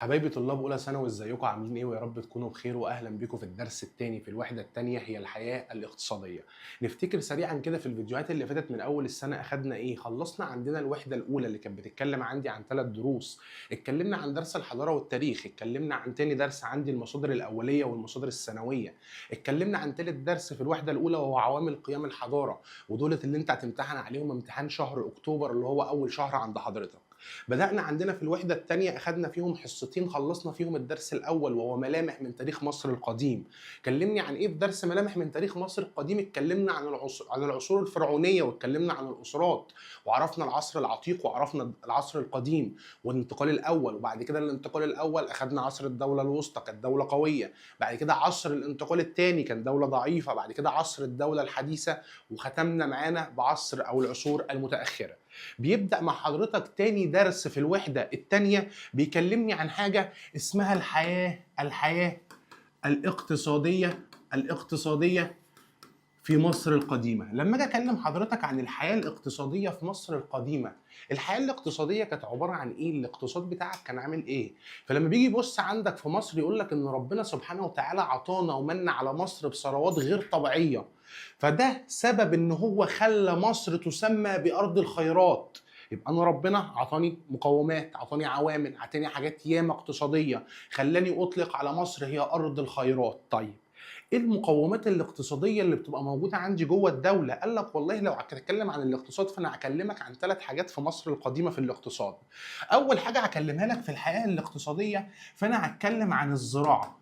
حبايبي طلاب اولى ثانوي، ازيكم عاملين ايه؟ ويا رب تكونوا بخير، واهلا بيكم في الدرس الثاني في الوحده الثانيه، هي الحياه الاقتصاديه. نفتكر سريعا كده في الفيديوهات اللي فاتت من اول السنه اخدنا ايه؟ خلصنا عندنا الوحده الاولى اللي كانت بتتكلم عندي عن 3 دروس. اتكلمنا عن درس الحضاره والتاريخ، اتكلمنا عن تاني درس عندي المصادر الاوليه والمصادر الثانويه، اتكلمنا عن تالت درس في الوحده الاولى وهو عوامل قيام الحضاره، ودولت اللي انت هتمتحن عليهم امتحان شهر اكتوبر اللي هو اول شهر عند حضرتك. بدأنا عندنا في الوحدة الثانية أخدنا فيهم حصتين، خلصنا فيهم الدرس الأول وهو ملامح من تاريخ مصر القديم. كلمني عن إيه في درس ملامح من تاريخ مصر القديم؟ اتكلمنا عن العصور الفرعونية، واتكلمنا عن الأسرات، وعرفنا العصر العتيق وعرفنا العصر القديم والانتقال الأول. وبعد كده الانتقال الأول أخدنا عصر الدولة الوسطى، كانت دولة قوية. بعد كده عصر الانتقال الثاني كان دولة ضعيفة. بعد كده عصر الدولة الحديثة، وختمنا معانا بعصر أو العصور المتأخرة. بيبدأ مع حضرتك تاني درس في الوحدة التانية بيكلمني عن حاجة اسمها الحياة الاقتصادية في مصر القديمة. لما اجي اكلم حضرتك عن الحياة الاقتصادية في مصر القديمة، الحياة الاقتصادية كانت عبارة عن ايه؟ الاقتصاد بتاعك كان عامل ايه؟ فلما بيجي يبص عندك في مصر يقول لك ان ربنا سبحانه وتعالى عطانا ومن على مصر بثروات غير طبيعية، فده سبب ان هو خلى مصر تسمى بأرض الخيرات. يبقى انا ربنا عطاني مقومات، عطاني عوامل، عطاني حاجات ياما اقتصادية خلاني اطلق على مصر هي أرض الخيرات. طيب ايه المقومات الاقتصاديه اللي بتبقى موجوده عندي جوه الدوله؟ قال لك والله لو هتكلم عن الاقتصاد فانا هكلمك عن 3 حاجات في مصر القديمه في الاقتصاد. اول حاجه هكلمها لك في الحياه الاقتصاديه فانا هتكلم عن الزراعه.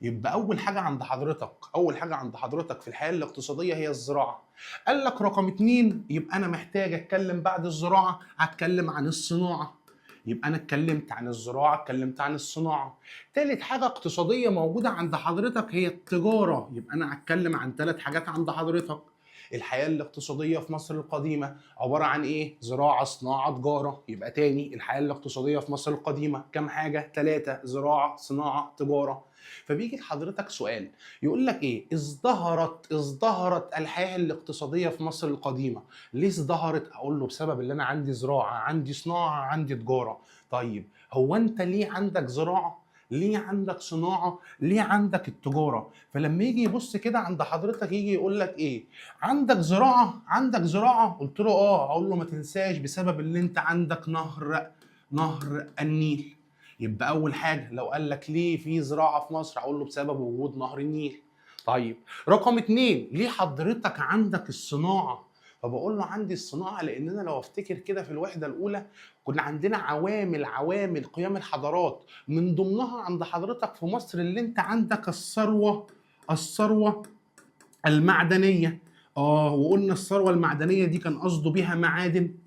يبقى اول حاجه عند حضرتك في الحياه الاقتصاديه هي الزراعه. قال لك رقم 2، يبقى انا محتاج اتكلم بعد الزراعه هتكلم عن الصناعه. يبقى انا اتكلمت عن الزراعه، اتكلمت عن الصناعه. تالت حاجه اقتصاديه موجوده عند حضرتك هي التجاره. يبقى انا هتكلم عن 3 حاجات عند حضرتك. الحياه الاقتصاديه في مصر القديمه عباره عن ايه؟ زراعه، صناعه، تجاره. يبقى تاني الحياه الاقتصاديه في مصر القديمه كام حاجه؟ 3: زراعه، صناعه، تجاره. فبيجي لحضرتك سؤال يقول لك ايه؟ ازدهرت الحياه الاقتصاديه في مصر القديمه. ليه ازدهرت؟ اقول له بسبب اللي انا عندي زراعه، عندي صناعه، عندي تجاره. طيب هو انت ليه عندك زراعه؟ ليه عندك صناعه؟ ليه عندك التجاره؟ فلما يجي يبص كده عند حضرتك يجي يقول لك ايه؟ عندك زراعه؟ قلت له اه. اقول له ما تنساش بسبب اللي انت عندك نهر النيل. يبقى اول حاجه لو قال لك ليه في زراعه في مصر اقول له بسبب وجود نهر النيل. طيب رقم 2، ليه حضرتك عندك الصناعه؟ فبقول له عندي الصناعه لان انا لو افتكر كده في الوحده الاولى كنا عندنا عوامل قيام الحضارات، من ضمنها عند حضرتك في مصر اللي انت عندك الثروه المعدنيه. وقلنا الثروه المعدنيه دي كان قصده بيها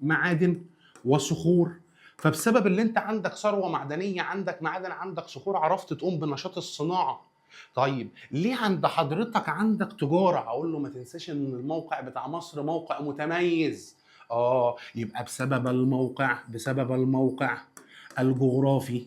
معادن وصخور. فبسبب اللي انت عندك ثروه معدنيه، عندك معادن، عندك صخور، عرفت تقوم بنشاط الصناعه. طيب ليه عند حضرتك عندك تجاره؟ اقول له ما تنساش ان الموقع بتاع مصر موقع متميز. يبقى بسبب الموقع الجغرافي.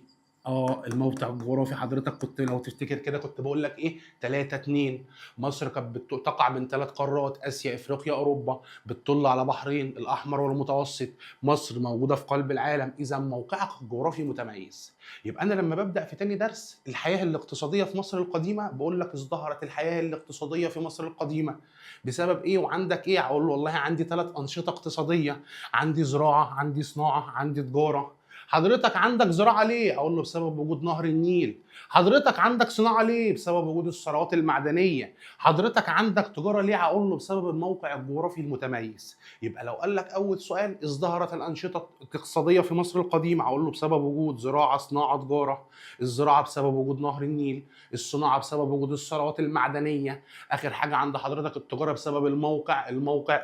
الموقع الجغرافي. حضرتك كنت لو تفتكر كده كنت بقول لك ايه؟ 3-2. مصر كانت تقع بين 3 قارات، اسيا، افريقيا، اوروبا، بتطل على بحرين الاحمر والمتوسط. مصر موجوده في قلب العالم، اذا موقعك الجغرافي متميز. يبقى انا لما ببدا في تاني درس الحياه الاقتصاديه في مصر القديمه بقول لك ازدهرت الحياه الاقتصاديه في مصر القديمه بسبب ايه؟ وعندك ايه؟ اقول له والله عندي 3 انشطه اقتصاديه: عندي زراعه، عندي صناعه، عندي تجاره. حضرتك عندك زراعه ليه؟ اقول له بسبب وجود نهر النيل. حضرتك عندك صناعه ليه؟ بسبب وجود الثروات المعدنيه. حضرتك عندك تجاره ليه؟ هقول له بسبب الموقع الجغرافي المتميز. يبقى لو قال لك اول سؤال ازدهرت الانشطه الاقتصاديه في مصر القديمه، هقول له بسبب وجود زراعه، صناعه، تجاره. الزراعه بسبب وجود نهر النيل، الصناعه بسبب وجود الثروات المعدنيه، اخر حاجه عند حضرتك التجاره بسبب الموقع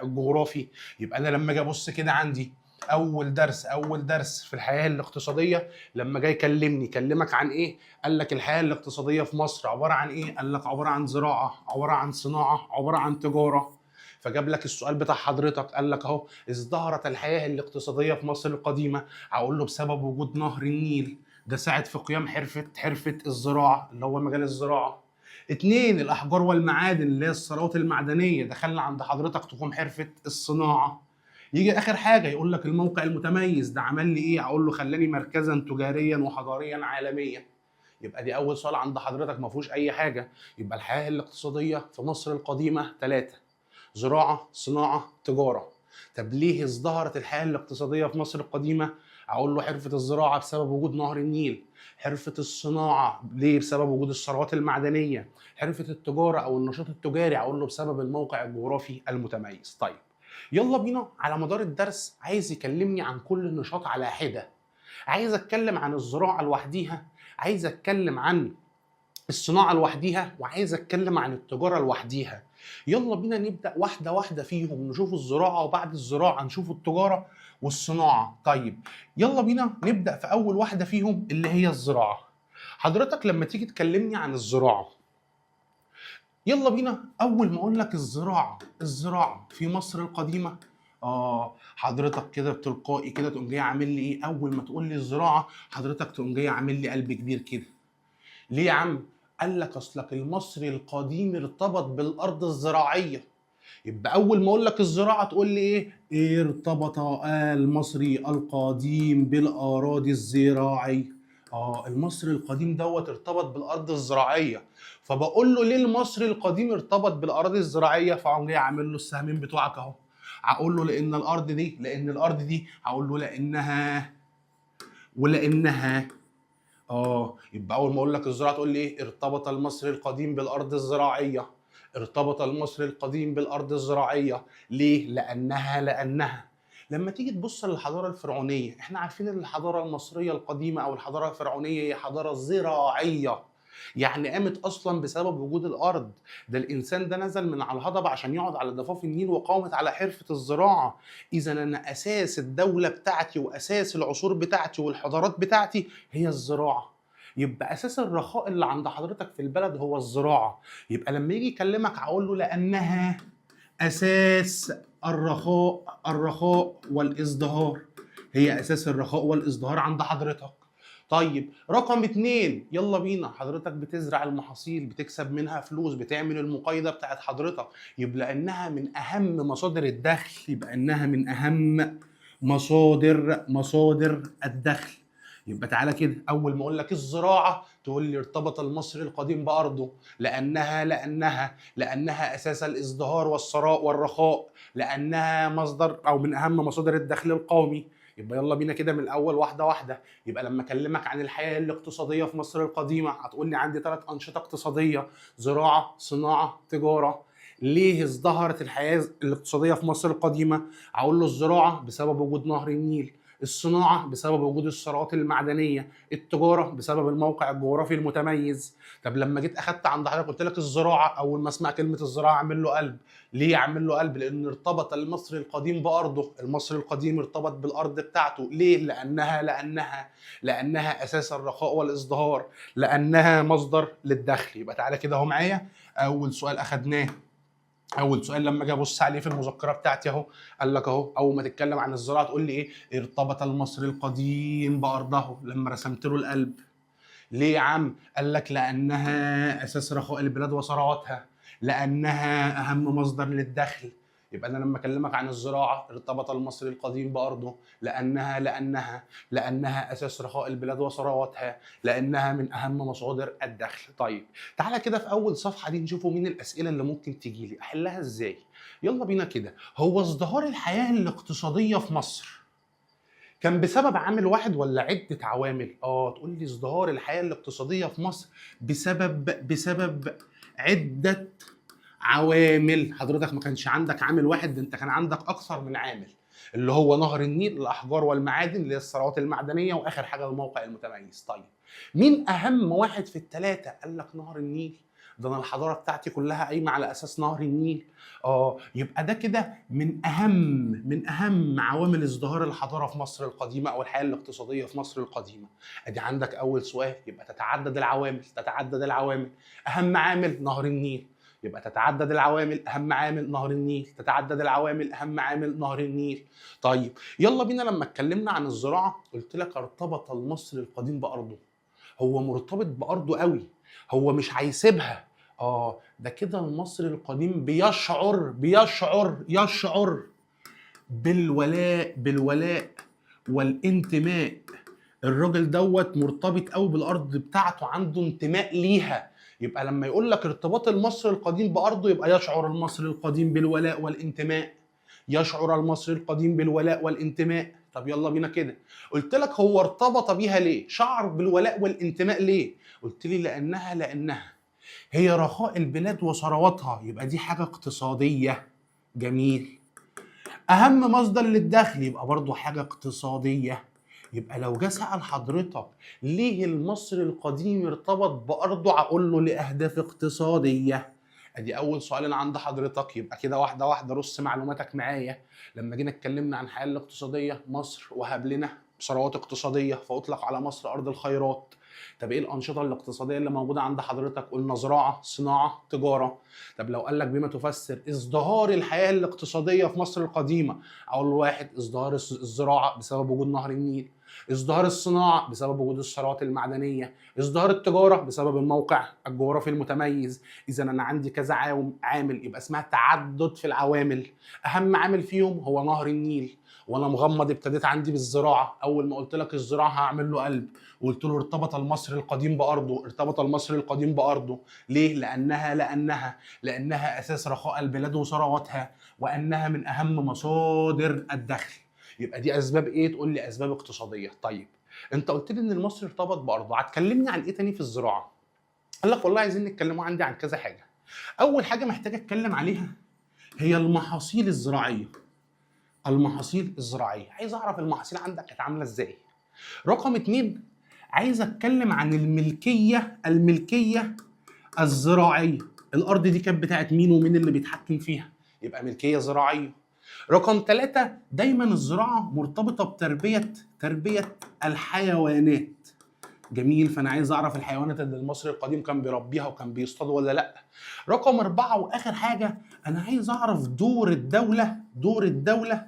الجغرافي. يبقى انا لما اجي ابص كده عندي اول درس في الحياه الاقتصاديه لما جاي يكلمك عن ايه؟ قال لك الحياه الاقتصاديه في مصر عباره عن ايه؟ قال لك عباره عن زراعه، عباره عن صناعه، عباره عن تجاره. فجاب لك السؤال بتاع حضرتك قال لك اهو ازدهرت الحياه الاقتصاديه في مصر القديمه. هقول له بسبب وجود نهر النيل، ده ساعد في قيام حرفه الزراعه اللي هو مجال الزراعه. 2، الاحجار والمعادن اللي هي الثروات المعدنيه، دخلنا عند حضرتك تقوم حرفه الصناعه. يجي اخر حاجه يقول لك الموقع المتميز ده عمل لي ايه؟ اقول له خلاني مركزا تجاريا وحضاريا عالميا. يبقى دي اول سؤال عند حضرتك ما فيهوش اي حاجه. يبقى الحياه الاقتصاديه في مصر القديمه 3: زراعه، صناعه، تجاره. طب ليه ازدهرت الحياه الاقتصاديه في مصر القديمه؟ اقول له حرفه الزراعه بسبب وجود نهر النيل. حرفه الصناعه ليه؟ بسبب وجود الثروات المعدنيه. حرفه التجاره او النشاط التجاري اقول له بسبب الموقع الجغرافي المتميز. طيب يلا بينا على مدار الدرس عايز يكلمني عن كل نشاط على حده. عايز اتكلم عن الزراعه لوحديها، عايز اتكلم عن الصناعه لوحديها، وعايز اتكلم عن التجاره لوحديها. يلا بينا نبدا واحده واحده فيهم، نشوف الزراعه وبعد الزراعه نشوف التجاره والصناعه. طيب يلا بينا نبدا في اول واحده فيهم اللي هي الزراعه. حضرتك لما تيجي تكلمني عن الزراعه، يلا بينا اول ما اقول لك الزراعه في مصر القديمه، حضرتك كده تلقائي كده تقوم جاي عامل لي ايه؟ اول ما تقول لي الزراعه حضرتك تقوم جاي عامل لي قلب كبير كده. ليه يا عم؟ قال لك اصلك المصري القديم ارتبط بالارض الزراعيه. يبقى اول ما اقول لك الزراعه تقول لي ايه؟ ارتبط المصري القديم بالاراضي الزراعيه. المصري القديم دوت ارتبط بالارض الزراعيه. فبقول له ليه المصري القديم ارتبط بالاراضي الزراعيه؟ فاقوم جاي عامل له السهمين بتوعك اهو. هقول له لان الارض دي هقول له لانها يبقى اول ما اقول لك الزراعه تقول لي ايه؟ ارتبط المصري القديم بالارض الزراعيه. ارتبط المصري القديم بالارض الزراعيه. ليه؟ لانها لما تيجي تبص للحضاره الفرعونيه، احنا عارفين ان الحضاره المصريه القديمه او الحضاره الفرعونيه هي حضاره زراعيه. يعني قامت اصلا بسبب وجود الارض. ده الانسان ده نزل من على الهضبه عشان يقعد على ضفاف النيل وقامت على حرفه الزراعه. اذا انا اساس الدوله بتاعتي واساس العصور بتاعتي والحضارات بتاعتي هي الزراعه. يبقى اساس الرخاء اللي عند حضرتك في البلد هو الزراعه. يبقى لما يجي يكلمك هقول له لانها اساس الرخاء والازدهار. هي اساس الرخاء والازدهار عند حضرتك. طيب رقم 2، يلا بينا حضرتك بتزرع المحاصيل بتكسب منها فلوس، بتعمل المقايضة بتاعت حضرتك. يبقى انها من اهم مصادر الدخل. يبقى انها من اهم مصادر الدخل. يبقى تعالى كده اول ما اقول لك الزراعه تقول لي ارتبط المصري القديم بارضه لانها اساس الازدهار والثراء والرخاء، لانها مصدر او من اهم مصادر الدخل القومي. يبقى يلا بينا كده من الاول واحده واحده. يبقى لما اكلمك عن الحياه الاقتصاديه في مصر القديمه هتقول لي عندي 3 انشطه اقتصاديه: زراعه، صناعه، تجاره. ليه ازدهرت الحياه الاقتصاديه في مصر القديمه؟ هقول له الزراعه بسبب وجود نهر النيل، الصناعه بسبب وجود الثروات المعدنيه، التجاره بسبب الموقع الجغرافي المتميز. طب لما جيت اخدت عند حضرتك قلت لك الزراعه، اول ما اسمع كلمه الزراعه اعمل له قلب. ليه اعمل له قلب؟ لان ارتبط المصري القديم بارضه. المصري القديم ارتبط بالارض بتاعته. ليه؟ لانها اساس الرخاء والازدهار، لانها مصدر للدخل. يبقى تعالى كده اهو معايا اول سؤال اخدناه. اول سؤال لما اجي ابص عليه في المذكره بتاعتي اهو، قال لك اهو اول ما تتكلم عن الزراعه تقول لي ايه؟ ارتبط المصري القديم بارضه. لما رسمت له القلب. ليه يا عم؟ قال لك لانها اساس رخاء البلاد وثرواتها، لانها اهم مصدر للدخل. يبقى انا لما اكلمك عن الزراعه ارتبط المصري القديم بارضه لانها اساس رخاء البلاد وثرواتها، لانها من اهم مصادر الدخل. طيب تعالى كده في اول صفحه دي نشوفوا مين الاسئله اللي ممكن تجي لي احلها ازاي. يلا بينا كده. هو ازدهار الحياه الاقتصاديه في مصر كان بسبب عامل واحد ولا عدة عوامل؟ تقول لي ازدهار الحياة الاقتصادية في مصر بسبب عدة عوامل. حضرتك ما كانش عندك عامل واحد، ده انت كان عندك اكثر من عامل، اللي هو نهر النيل، الاحجار والمعادن اللي هي الثروات المعدنية، واخر حاجة الموقع المتميز. طيب مين اهم واحد في الثلاثة؟ قال لك نهر النيل. ده انا الحضاره بتاعتي كلها قايمه على اساس نهر النيل. يبقى ده كده من اهم عوامل ازدهار الحضاره في مصر القديمه او الحياه الاقتصاديه في مصر القديمه. ادي عندك اول سؤال. يبقى تتعدد العوامل. اهم عامل نهر النيل. يبقى تتعدد العوامل، اهم عامل نهر النيل. تتعدد العوامل، اهم عامل نهر النيل. طيب يلا بينا لما اتكلمنا عن الزراعه قلت لك ارتبط المصري القديم بارضه. هو مرتبط بارضه قوي، هو مش هيسيبها. ده كده المصري القديم بيشعر بالولاء والانتماء. الراجل دوت مرتبط قوي بالارض بتاعته، عنده انتماء ليها. يبقى لما يقول لك ارتباط المصري القديم بارضه، يبقى يشعر المصري القديم بالولاء والانتماء. يشعر المصري القديم بالولاء والانتماء. طب يلا بينا كده. قلت لك هو ارتبط بيها ليه؟ شعر بالولاء والانتماء ليه؟ قلت لي لانها هي رخاء البلاد وثرواتها، يبقى دي حاجه اقتصاديه. جميل. اهم مصدر للدخل، يبقى برضو حاجه اقتصاديه. يبقى لو جه سأل حضرتك ليه المصري القديم ارتبط بأرضه، هقول له لأهداف اقتصادية. ادي اول سؤال عند حضرتك. يبقى كده واحده واحده رص معلوماتك معايا. لما جينا اتكلمنا عن الحياه الاقتصاديه، مصر وهب لنا ثروات اقتصاديه، فاطلق على مصر ارض الخيرات. طب ايه الانشطه الاقتصاديه اللي موجوده عند حضرتك؟ قلنا زراعه، صناعه، تجاره. طب لو قال لك بما تفسر ازدهار الحياه الاقتصاديه في مصر القديمه، اقول له واحد، ازدهار الزراعه بسبب وجود نهر النيل. ازدهار الصناعه بسبب وجود الثروات المعدنيه. ازدهار التجاره بسبب الموقع الجغرافي المتميز. اذا انا عندي كذا عامل، يبقى اسمها تعدد في العوامل. اهم عامل فيهم هو نهر النيل. وانا مغمض ابتديت عندي بالزراعه. اول ما قلت لك الزراعه هعمل له قلب، وقلت له ارتبط المصري القديم بارضه. ارتبط المصري القديم بارضه ليه؟ لانها اساس رخاء البلاد وثرواتها، وانها من اهم مصادر الدخل. يبقى دي اسباب ايه؟ تقول لي اسباب اقتصاديه. طيب انت قلت لي ان المصري ارتبط بارضه، هتكلمني عن ايه تاني في الزراعه؟ قال لك والله عايزين نتكلموا عندي عن كذا حاجه. اول حاجه محتاج اتكلم عليها هي المحاصيل الزراعيه. المحاصيل الزراعيه، عايز اعرف المحاصيل عندك كانت عامله ازاي. رقم 2، عايز اتكلم عن الملكيه الزراعيه. الارض دي كانت بتاعت مين ومين اللي بيتحكم فيها؟ يبقى ملكيه زراعيه. رقم 3، دايما الزراعه مرتبطه تربيه الحيوانات. جميل، فانا عايز اعرف الحيوانات اللي المصري القديم كان بيربيها وكان بيصطاد ولا لا. رقم 4 واخر حاجه، انا عايز اعرف دور الدوله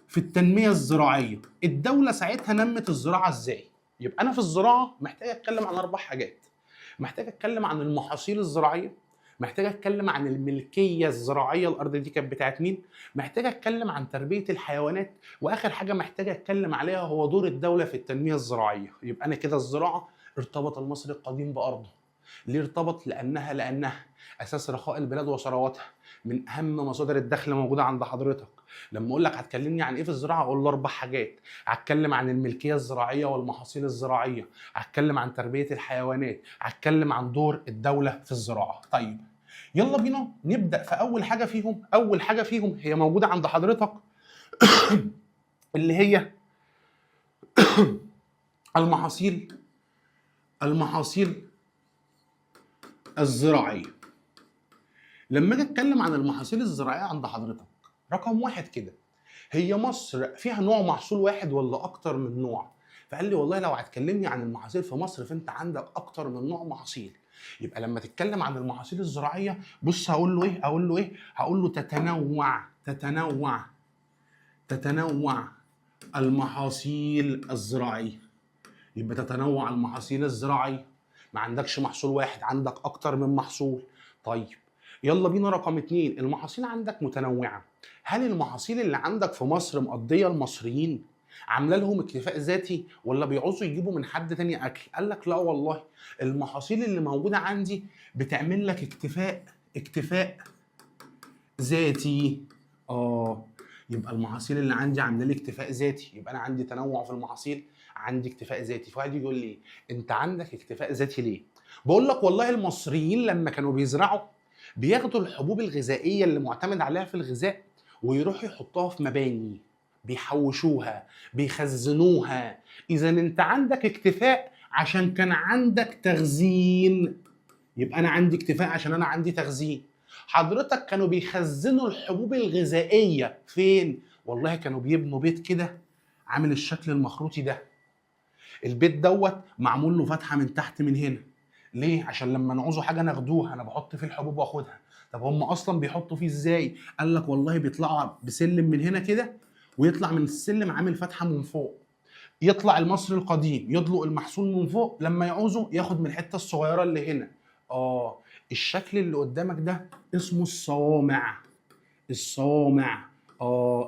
في التنميه الزراعيه. الدوله ساعتها نمت الزراعه ازاي؟ يبقى انا في الزراعه محتاج اتكلم عن 4 حاجات. محتاج اتكلم عن المحاصيل الزراعيه، محتاج اتكلم عن الملكيه الزراعيه، الارض دي كانت بتاعت مين، محتاج اتكلم عن تربيه الحيوانات، واخر حاجه محتاج اتكلم عليها هو دور الدوله في التنميه الزراعيه. يبقى انا كده الزراعه ارتبط المصري القديم بارضه. ليه ارتبط؟ لانها اساس رخاء البلاد وثرواتها، من اهم مصادر الدخل موجوده عند حضرتك. لما اقول لك هتكلمني عن ايه في الزراعه، اقول له 4 حاجات. هتكلم عن الملكيه الزراعيه والمحاصيل الزراعيه، هتكلم عن تربيه الحيوانات، هتكلم عن دور الدوله في الزراعه. طيب يلا بينا نبدا في اول حاجه فيهم. اول حاجه فيهم هي موجوده عند حضرتك اللي هي المحاصيل الزراعيه. لما اجي اتكلم عن المحاصيل الزراعيه عند حضرتك، رقم 1 كده، هي مصر فيها نوع محصول واحد ولا اكتر من نوع؟ فقال لي والله لو هتكلمني عن المحاصيل في مصر فانت عندك اكتر من نوع محاصيل. يبقى لما تتكلم عن المحاصيل الزراعيه، بص هقول له ايه؟ هقول له تتنوع المحاصيل الزراعيه. يبقى تتنوع المحاصيل الزراعيه، ما عندكش محصول واحد، عندك اكتر من محصول. طيب يلا بينا رقم 2، المحاصيل عندك متنوعه. هل المحاصيل اللي عندك في مصر مقضيه المصريين، عامله لهم اكتفاء ذاتي، ولا بيعوزوا يجيبوا من حد تاني اكل؟ قال لك لا والله، المحاصيل اللي موجوده عندي بتعمل لك اكتفاء ذاتي. يبقى المحاصيل اللي عندي عامله لي اكتفاء ذاتي، يبقى انا عندي تنوع في المحاصيل، عندي اكتفاء ذاتي. فواحد يقول لي انت عندك اكتفاء ذاتي ليه؟ بقول لك والله المصريين لما كانوا بيزرعوا بياخدوا الحبوب الغذائيه اللي معتمد عليها في الغذاء ويروحوا يحطوها في مباني، بيحوشوها، بيخزنوها. اذا انت عندك اكتفاء عشان كان عندك تخزين، يبقى انا عندي اكتفاء عشان انا عندي تخزين. حضرتك كانوا بيخزنوا الحبوب الغذائيه فين؟ والله كانوا بيبنوا بيت كده عامل الشكل المخروطي ده. البيت دوت معمول له فتحه من تحت من هنا. ليه؟ عشان لما نعوزوا حاجه ناخدوها، انا بحط فيه الحبوب واخدها. طب هم اصلا بيحطوا فيه ازاي؟ قال لك والله بيطلعوا بسلم من هنا كده، ويطلع من السلم عامل فتحه من فوق. يطلع المصري القديم يدلق المحصول من فوق، لما يعوزه ياخد من الحته الصغيره اللي هنا. الشكل اللي قدامك ده اسمه الصوامع.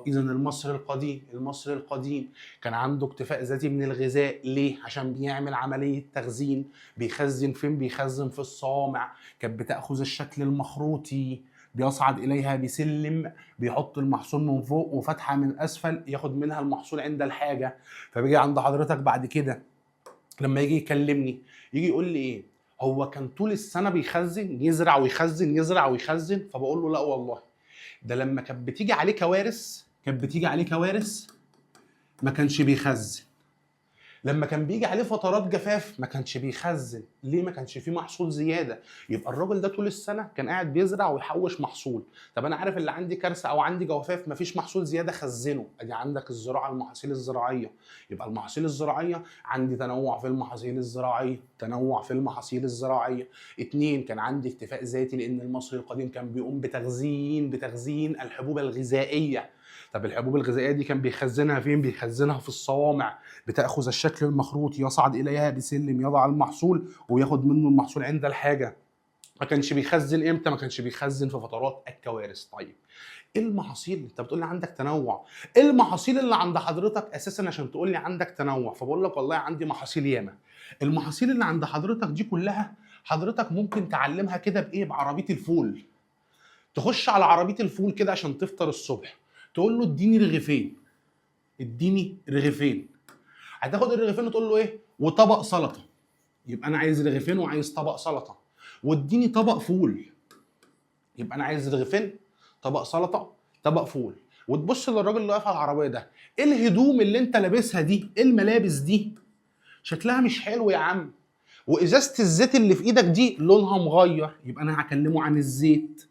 اذا المصري القديم كان عنده اكتفاء ذاتي من الغذاء. ليه؟ عشان بيعمل عمليه تخزين. بيخزن فين؟ بيخزن في الصوامع، كانت بتاخذ الشكل المخروطي، بيصعد اليها بسلم، بيحط المحصول من فوق وفتحه من اسفل ياخد منها المحصول عند الحاجه. فبيجي عند حضرتك بعد كده لما يجي يكلمني يجي يقول لي ايه؟ هو كان طول السنه بيخزن، يزرع ويخزن يزرع ويخزن؟ فبقول له لا والله، ده لما كانت بتيجي عليه كوارث ما كانش بيخزن. لما كان بيجي عليه فترات جفاف ما كانش بيخزن. ليه؟ ما كانش فيه محصول زياده. يبقى الراجل ده طول السنه كان قاعد بيزرع ويحوش محصول. طب انا عارف اللي عندي كارثه او عندي جفاف ما فيش محصول زياده، خزنه. ادي عندك الزراعه، المحاصيل الزراعيه. يبقى المحاصيل الزراعيه عندي تنوع في المحاصيل الزراعيه. 2، كان عندي اكتفاء ذاتي لان المصري القديم كان بيقوم بتخزين الحبوب الغذائيه. طب الحبوب الغذائيه دي كان بيخزنها فين؟ بيخزنها في الصوامع، بتاخذ الشكل المخروطي، يصعد اليها بسلم، يضع المحصول وياخد منه المحصول عند الحاجه. ما كانش بيخزن امتى؟ ما كانش بيخزن في فترات الكوارث. طيب ايه المحاصيل؟ انت بتقول لي عندك تنوع، ايه المحاصيل اللي عند حضرتك اساسا عشان تقول لي عندك تنوع؟ فبقول لك والله عندي محاصيل ياما. المحاصيل اللي عند حضرتك دي كلها حضرتك ممكن تعلمها كده بايه؟ بعربيه الفول. تخش على عربيه الفول كده عشان تفطر الصبح، تقول له اديني رغيفين. هتاخد الرغيفين وتقول له ايه؟ وطبق سلطه. يبقى انا عايز رغيفين وعايز طبق سلطه. واديني طبق فول. يبقى انا عايز رغيفين، طبق سلطه، طبق فول. وتبص للراجل اللي واقف على العربيه ده، ايه الهدوم اللي انت لابسها دي؟ ايه الملابس دي؟ شكلها مش حلو يا عم. وازازه الزيت اللي في ايدك دي لونها مغير. يبقى انا هكلمه عن الزيت.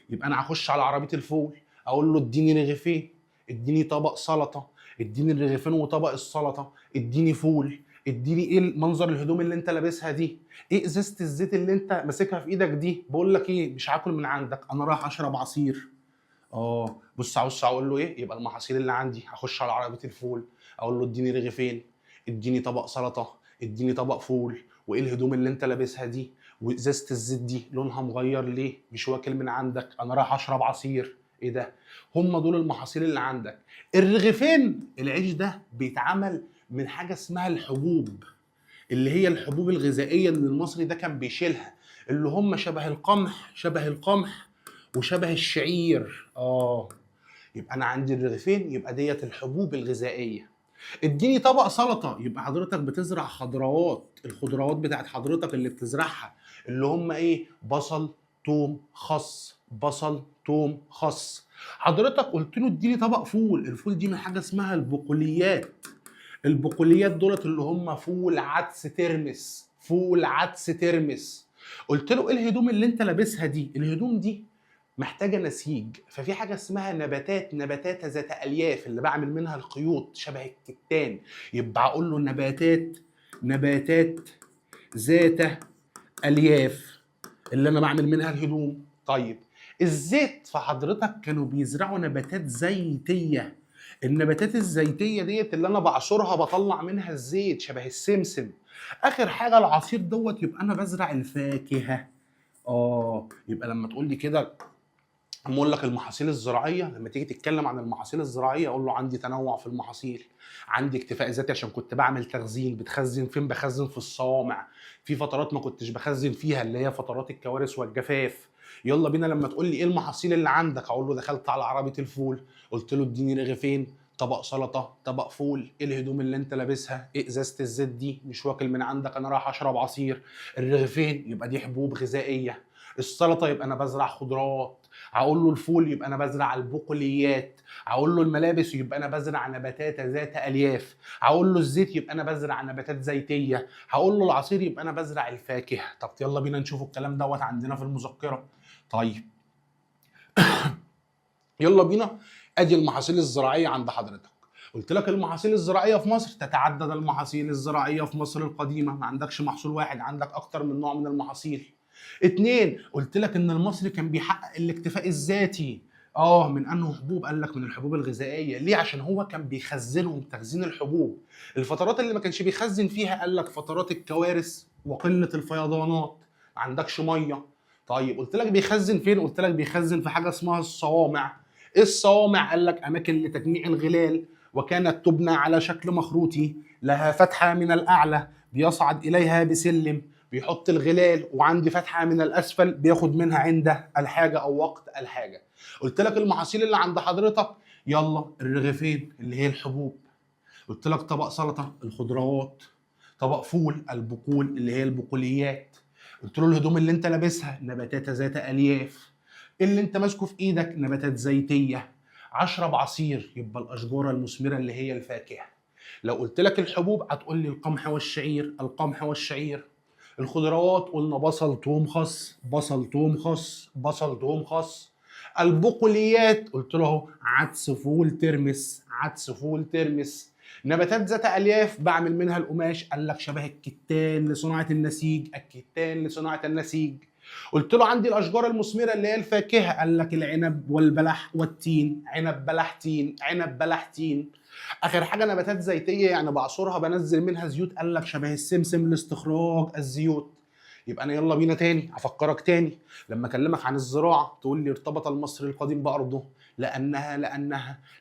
يبقى انا هخش على عربيه الفول اقول له اديني رغيفين، اديني طبق سلطه، اديني الرغيفين وطبق السلطه، اديني فول، اديني ايه منظر الهدوم اللي انت لابسها دي؟ ايه ازازه الزيت اللي انت ماسكها في ايدك دي؟ بقول لك ايه، مش هاكل من عندك، انا رايح اشرب عصير. بص اقول له ايه؟ يبقى المحاصيل اللي عندي هخش على عربيه الفول اقول له اديني رغيفين، اديني طبق سلطه، اديني طبق فول. وايه الهدوم اللي انت لابسها دي؟ وازازه الزيت دي لونها مغير ليه؟ مش واكل من عندك، انا رايح اشرب عصير. ايه ده؟ هم دول المحاصيل اللي عندك. الرغيفين، العيش ده بيتعمل من حاجه اسمها الحبوب، اللي هي الحبوب الغذائيه اللي المصري ده كان بيشيلها، اللي هم شبه القمح وشبه الشعير. يبقى انا عندي الرغيفين، يبقى ديت الحبوب الغذائيه. اديني طبق سلطه، يبقى حضرتك بتزرع خضروات. الخضروات بتاعت حضرتك اللي بتزرعها اللي هم ايه؟ بصل، توم، خس. حضرتك قلت له اديني طبق فول. الفول دي من حاجه اسمها البقوليات دولت اللي هم فول عدس ترمس. قلت له ايه الهدوم اللي انت لابسها دي؟ الهدوم دي محتاجه نسيج، ففي حاجه اسمها نباتات ذات الياف اللي بعمل منها الخيوط شبه الكتان. يبقى اقول له نباتات ذات الياف اللي انا بعمل منها الهدوم. طيب الزيت، فحضرتك كانوا بيزرعوا نباتات زيتيه. النباتات الزيتيه ديت اللي انا بعصرها بطلع منها الزيت شبه السمسم. اخر حاجه العصير دوت، يبقى انا بزرع الفاكهه. يبقى لما تقول لي كده اما اقول لك المحاصيل الزراعيه، لما تيجي تتكلم عن المحاصيل الزراعيه اقول له عندي تنوع في المحاصيل، عندي اكتفاء ذاتي عشان كنت بعمل تخزين. بتخزن فين؟ بخزن في الصوامع. في فترات ما كنتش بخزن فيها اللي هي فترات الكوارث والجفاف. يلا بينا لما تقول لي ايه المحاصيل اللي عندك اقول له دخلت على عربيه الفول قلت له اديني رغيفين، طبق سلطه، طبق فول. ايه الهدوم اللي انت لابسها؟ ايه ازازه الزيت دي؟ مش واكل من عندك، انا رايح اشرب عصير. الرغيفين يبقى دي حبوب غذائيه. السلطه يبقى انا بزرع خضروات. هقول له الفول يبقى انا بزرع البقوليات. هقول له الملابس يبقى انا بزرع نباتات ذات الياف. هقول له الزيت يبقى انا بزرع نباتات زيتيه. هقول له العصير يبقى انا بزرع الفاكهه. طب يلا بينا نشوف الكلام دوت عندنا في المذكره. طيب يلا بينا. ادي المحاصيل الزراعيه عند حضرتك. قلت لك المحاصيل الزراعيه في مصر تتعدد المحاصيل الزراعيه في مصر القديمه، ما عندكش محصول واحد، عندك اكتر من نوع من المحاصيل. 2، قلت لك ان المصري كان بيحقق الاكتفاء الذاتي. من انه حبوب؟ قال لك من الحبوب الغذائيه. ليه؟ عشان هو كان بيخزنهم تخزين الحبوب. الفترات اللي ما كانش بيخزن فيها قال لك فترات الكوارث وقله الفيضانات، ما عندكش ميه. طيب قلت لك بيخزن فين؟ قلت لك بيخزن في حاجه اسمها الصوامع. الصوامع قال لك اماكن لتجميع الغلال، وكانت تبنى على شكل مخروطي، لها فتحه من الاعلى بيصعد اليها بسلم، بيحط الغلال، وعندي فتحه من الاسفل بياخد منها عند الحاجه او وقت الحاجه. قلت لك المحاصيل اللي عند حضرتك، يلا الرغيفين اللي هي الحبوب، قلت لك طبق سلطه الخضروات، طبق فول البقول اللي هي البقوليات، قلت له الهدوم اللي انت لابسها نباتات ذات الياف، اللي انت ماسكه في ايدك نباتات زيتيه، اشرب عصير يبقى الاشجار المثمره اللي هي الفاكهه. لو قلت لك الحبوب هتقول لي القمح والشعير، القمح والشعير. الخضروات قلنا بصل توم خس، بصل توم خس، بصل توم خس. البقوليات قلت له عدس فول ترمس، عدس فول ترمس. نباتات ذات الياف بعمل منها القماش، قال لك شبه الكتان لصناعه النسيج، الكتان لصناعه النسيج. قلت له عندي الاشجار المثمره اللي هي الفاكهه، قال لك العنب والبلح والتين، عنب بلح تين، عنب بلح تين. اخر حاجه نباتات زيتيه يعني بعصرها بنزل منها زيوت، قال لك شبه السمسم لاستخراج الزيوت. يبقى انا يلا بينا تاني افكرك تاني، لما اكلمك عن الزراعه تقول لي ارتبط المصري القديم بارضه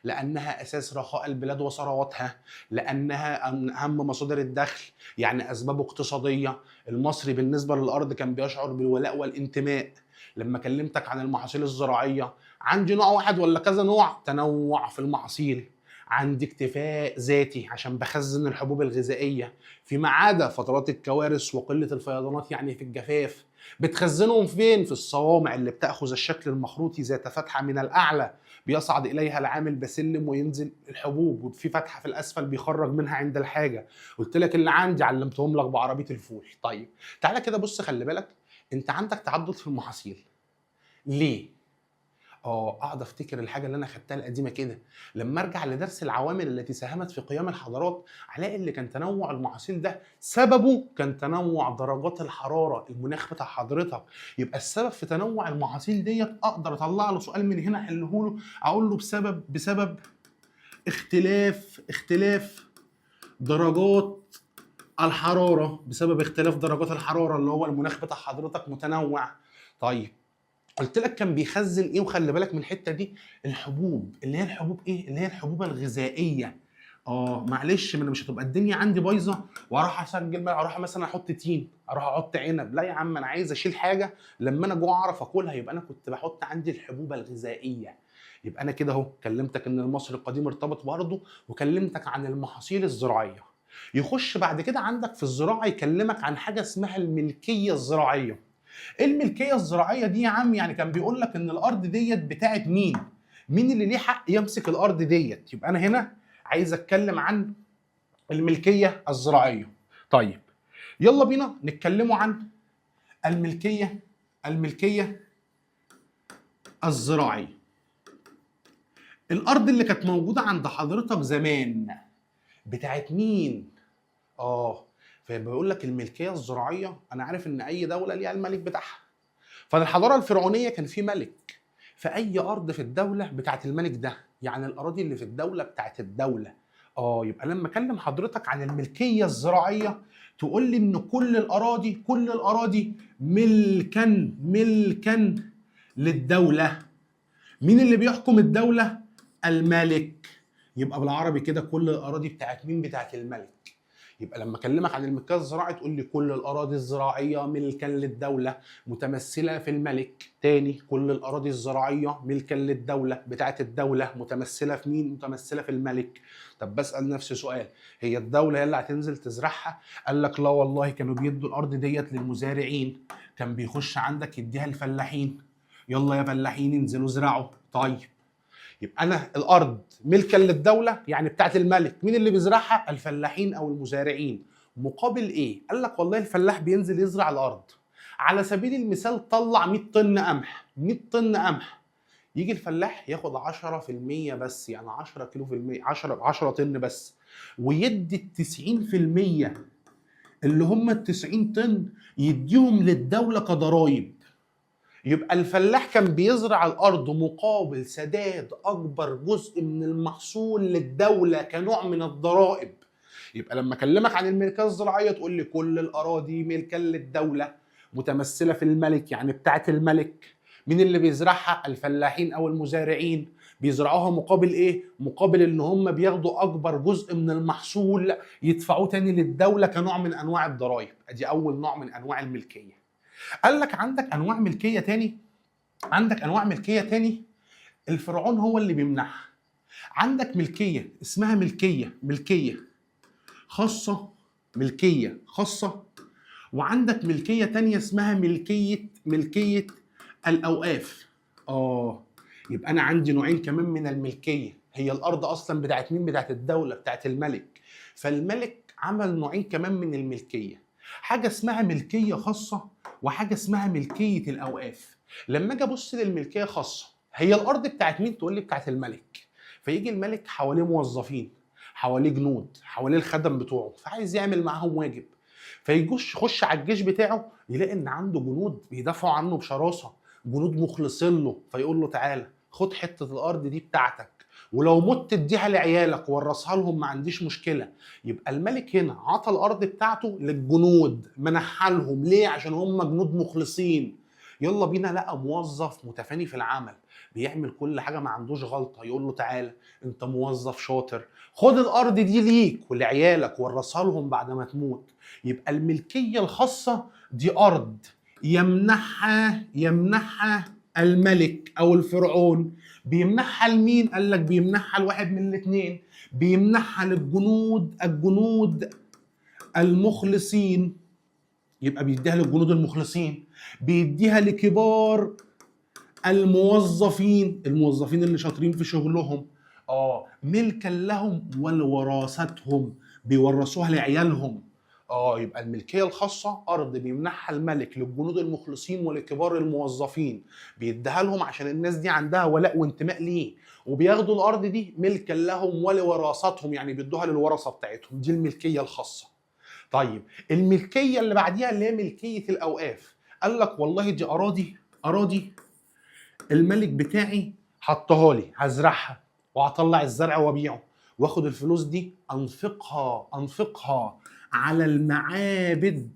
لانها اساس رخاء البلاد وثرواتها، لانها اهم مصادر الدخل، يعني اسباب اقتصاديه. المصري بالنسبه للارض كان بيشعر بالولاء والانتماء. لما كلمتك عن المحاصيل الزراعيه، عندي نوع واحد ولا كذا نوع؟ تنوع في المحاصيل. عندي اكتفاء ذاتي عشان بخزن الحبوب الغذائيه فيما عدا فترات الكوارث وقله الفيضانات، يعني في الجفاف. بتخزنهم فين؟ في الصوامع اللي بتاخذ الشكل المخروطي ذات فتحه من الاعلى بيصعد اليها العامل بسلم وينزل الحبوب، وفي فتحه في الاسفل بيخرج منها عند الحاجه. قلت لك اللي عندي علمتهم لك بعربيه الفول. طيب تعالى كده بص، خلي بالك انت عندك تعدد في المحاصيل. ليه؟ اقعد افتكر الحاجه اللي انا خدتها القديمه كده، لما ارجع لدرس العوامل التي ساهمت في قيام الحضارات، الاقي اللي كان تنوع المحاصيل ده سببه كان تنوع درجات الحراره، المناخ بتاع حضرتك. يبقى السبب في تنوع المحاصيل ديت اقدر اطلع له سؤال من هنا احله له، اقول له بسبب اختلاف درجات الحراره، بسبب اختلاف درجات الحراره اللي هو المناخ بتاع حضرتك متنوع. طيب قلت لك كان بيخزن ايه؟ وخلي بالك من الحته دي، الحبوب اللي هي الحبوب ايه؟ اللي هي الحبوب الغذائيه. معلش، ما انا مش هتبقى الدنيا عندي بايظه واروح اسجل بقى، اروح مثلا احط تين، اروح احط عنب. لا يا عم، انا عايز اشيل حاجه لما انا جوع اعرف اكلها، يبقى انا كنت بحط عندي الحبوب الغذائيه. يبقى انا كده اهو كلمتك ان المصري القديم ارتبط بارضه، وكلمتك عن المحاصيل الزراعيه. يخش بعد كده عندك في الزراعه يكلمك عن حاجه اسمها الملكيه الزراعيه. الملكيه الزراعيه دي يا عم يعني كان بيقول لك ان الارض ديت بتاعت مين؟ مين اللي ليه حق يمسك الارض ديت؟ يبقى انا هنا عايز اتكلم عن الملكيه الزراعيه. طيب يلا بينا نتكلموا عن الملكيه الزراعيه. الارض اللي كانت موجوده عند حضرتك زمان بتاعت مين؟ فبيقول لك الملكيه الزراعيه، انا عارف ان اي دوله ليها الملك بتاعها. فالحضاره الفرعونيه كان في ملك، فاي ارض في الدوله بتاعت الملك ده، يعني الاراضي اللي في الدوله بتاعت الدوله. يبقى لما اكلم حضرتك عن الملكيه الزراعيه تقول لي ان كل الاراضي ملكا للدوله. مين اللي بيحكم الدوله؟ الملك. يبقى بالعربي كده كل الاراضي بتاعت مين؟ بتاعت الملك. يبقى لما اكلمك عن الملكيه الزراعي تقول لي كل الاراضي الزراعيه ملكا للدوله متمثله في الملك. تاني، كل الاراضي الزراعيه ملكا للدوله بتاعه الدوله متمثله في مين؟ متمثله في الملك. طب بسال نفسي سؤال، هي الدوله هي اللي هتنزل تزرعها؟ قال لك لا والله، كانوا بيدوا الارض ديت للمزارعين، كان بيخش عندك يديها الفلاحين، يلا يا فلاحين انزلوا زرعوا. طيب يبقى انا الارض ملكا للدوله يعني بتاعت الملك، مين اللي بيزرعها؟ الفلاحين او المزارعين. مقابل ايه؟ قال لك والله الفلاح بينزل يزرع الارض، على سبيل المثال طلع 100 طن قمح، 100 طن قمح، يجي الفلاح ياخد 10% بس، يعني 10 كيلو في المية، 10 طن بس، ويدي ال 90% اللي هم ال 90 طن يديهم للدوله كضرايب. يبقى الفلاح كان بيزرع الارض مقابل سداد اكبر جزء من المحصول للدوله كنوع من الضرائب. يبقى لما اكلمك عن الملكيه الزراعيه تقول لي كل الاراضي ملكا للدوله متمثله في الملك، يعني بتاعه الملك. مين اللي بيزرعها؟ الفلاحين او المزارعين. بيزرعوها مقابل ايه؟ مقابل ان هم بياخدوا اكبر جزء من المحصول يدفعوه تاني للدوله كنوع من انواع الضرائب. ادي اول نوع من انواع الملكيه. قال لك عندك انواع ملكيه تاني، الفرعون هو اللي بيمنحها. عندك ملكيه اسمها ملكيه خاصه، وعندك ملكيه تانية اسمها ملكيه الاوقاف. يبقى انا عندي نوعين كمان من الملكيه. هي الارض اصلا بتاعت مين؟ بتاعت الدوله، بتاعت الملك. فالملك عمل نوعين كمان من الملكيه، حاجه اسمها ملكيه خاصه وحاجه اسمها ملكيه الاوقاف. لما اجي ابص للملكيه خاصه، هي الارض بتاعت مين؟ تقول لي بتاعت الملك. فيجي الملك حواليه موظفين، حواليه جنود، حواليه الخدم بتوعه، فعايز يعمل معاهم واجب. يخش على الجيش بتاعه يلاقي ان عنده جنود بيدافعوا عنه بشراسه، جنود مخلصين له، فيقول له تعالى خد حته الارض دي بتاعتك، ولو مت اديها لعيالك ورثها لهم، ما عنديش مشكله. يبقى الملك هنا عطى الارض بتاعته للجنود، منحها لهم. ليه؟ عشان هم جنود مخلصين. يلا بينا لقى موظف متفاني في العمل، بيعمل كل حاجه، ما عندوش غلطه، يقول له تعالى انت موظف شاطر، خد الارض دي ليك ولعيالك ورثها لهم بعد ما تموت. يبقى الملكيه الخاصه دي ارض يمنحها الملك او الفرعون. بيمنحها لمين؟ قال لك بيمنحها لواحد من الاثنين، بيمنحها الجنود المخلصين. يبقى بيديها للجنود المخلصين، بيديها لكبار الموظفين اللي شاطرين في شغلهم، ملكا لهم ولوراثتهم، بيورثوها لعيالهم. يبقى الملكيه الخاصه ارض بيمنحها الملك للجنود المخلصين ولكبار الموظفين، بيديها لهم عشان الناس دي عندها ولاء وانتماء ليه، وبياخدوا الارض دي ملكا لهم ولوراثتهم، يعني بيدوها للورثه بتاعتهم. دي الملكيه الخاصه. طيب الملكيه اللي بعديها اللي هي ملكيه الاوقاف، قال لك والله دي اراضي الملك بتاعي حطها لي، هزرعها وهطلع الزرع وابيعه، واخد الفلوس دي انفقها على المعابد.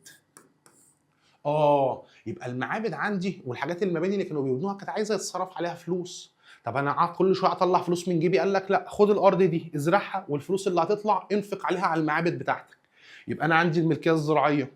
يبقى المعابد عندي والحاجات المباني اللي كانوا بيبنوها كانت عايزه يتصرف عليها فلوس. طب انا قعدت كل شويه اطلع فلوس من جيبي؟ قال لك لا، خد الارض دي ازرعها، والفلوس اللي هتطلع انفق عليها على المعابد بتاعتك. يبقى انا عندي الملكيه الزراعيه،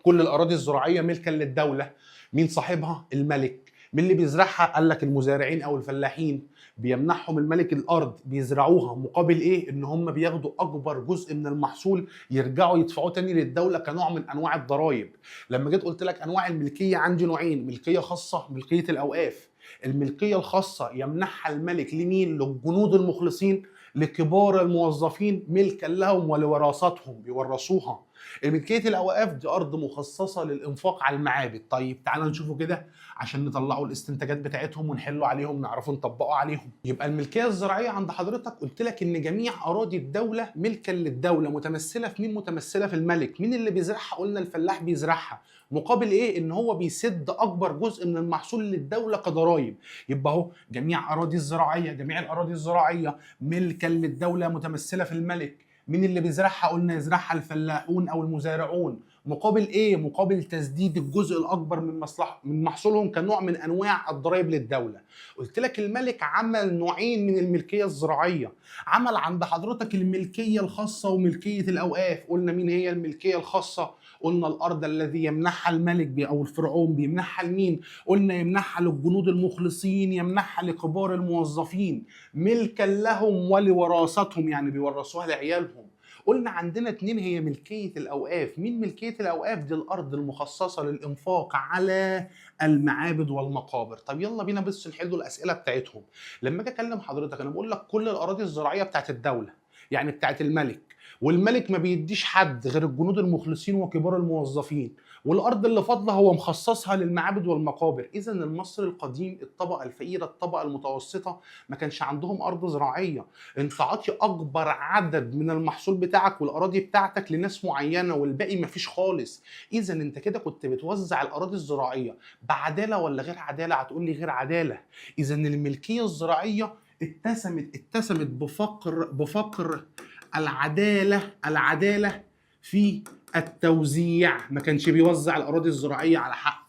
كل الاراضي الزراعيه ملكا للدوله. مين صاحبها؟ الملك. مين اللي بيزرعها؟ قال لك المزارعين او الفلاحين، بيمنحهم الملك الارض بيزرعوها مقابل ايه؟ ان هم بياخدوا اكبر جزء من المحصول يرجعوا يدفعوه تاني للدوله كنوع من انواع الضرائب. لما جيت قلت لك انواع الملكيه عندي نوعين، ملكيه خاصه ملكيه الاوقاف. الملكيه الخاصه يمنحها الملك لمين؟ للجنود المخلصين، لكبار الموظفين، ملكا لهم ولوراثتهم، بيورثوها. ملكيه الاوقاف دي ارض مخصصه للانفاق على المعابد. طيب تعالى نشوفه كده عشان نطلعوا الاستنتاجات بتاعتهم ونحلوا عليهم، نعرفوا نطبقوا عليهم. يبقى الملكيه الزراعيه عند حضرتك قلت لك ان جميع اراضي الدوله ملكا للدوله، متمثله في مين؟ متمثله في الملك. مين اللي بيزرعها؟ قلنا الفلاح بيزرعها مقابل ايه؟ ان هو بيسد اكبر جزء من المحصول للدوله كضرايب. يبقى اهو جميع الاراضي الزراعيه ملكا للدوله متمثله في الملك. مين اللي بيزرعها؟ قلنا يزرعها الفلاحون او المزارعون، مقابل ايه؟ مقابل تسديد الجزء الاكبر من محصولهم كنوع من انواع الضرائب للدوله. قلت لك الملك عمل نوعين من الملكيه الزراعيه، عمل عند حضرتك الملكيه الخاصه وملكيه الاوقاف. قلنا مين هي الملكيه الخاصه؟ قلنا الارض الذي يمنحها الملك او الفرعون بيمنحها لمين؟ قلنا يمنحها للجنود المخلصين، يمنحها لكبار الموظفين، ملكا لهم ولوراثتهم، يعني بيورثوها لعيالهم. قلنا عندنا اتنين هي ملكية الأوقاف. مين ملكية الأوقاف؟ دي الأرض المخصصة للإنفاق على المعابد والمقابر. طب يلا بينا بس نحلوا الأسئلة بتاعتهم. لما أجي أكلم حضرتك أنا بقول لك كل الأراضي الزراعية بتاعت الدولة، يعني بتاعت الملك، والملك ما بيديش حد غير الجنود المخلصين وكبار الموظفين، والارض اللي فاضله هو مخصصها للمعابد والمقابر. اذا المصري القديم، الطبقه الفقيره، الطبقه المتوسطه، ما كانش عندهم ارض زراعيه. انت عاطي اكبر عدد من المحصول بتاعك والاراضي بتاعتك لناس معينه والباقي ما فيش خالص. اذا انت كده كنت بتوزع الاراضي الزراعيه بعداله ولا غير عداله؟ هتقول لي غير عداله. اذا الملكيه الزراعيه اتسمت بفقر العداله في التوزيع. ما كانش بيوزع الاراضي الزراعيه على حق،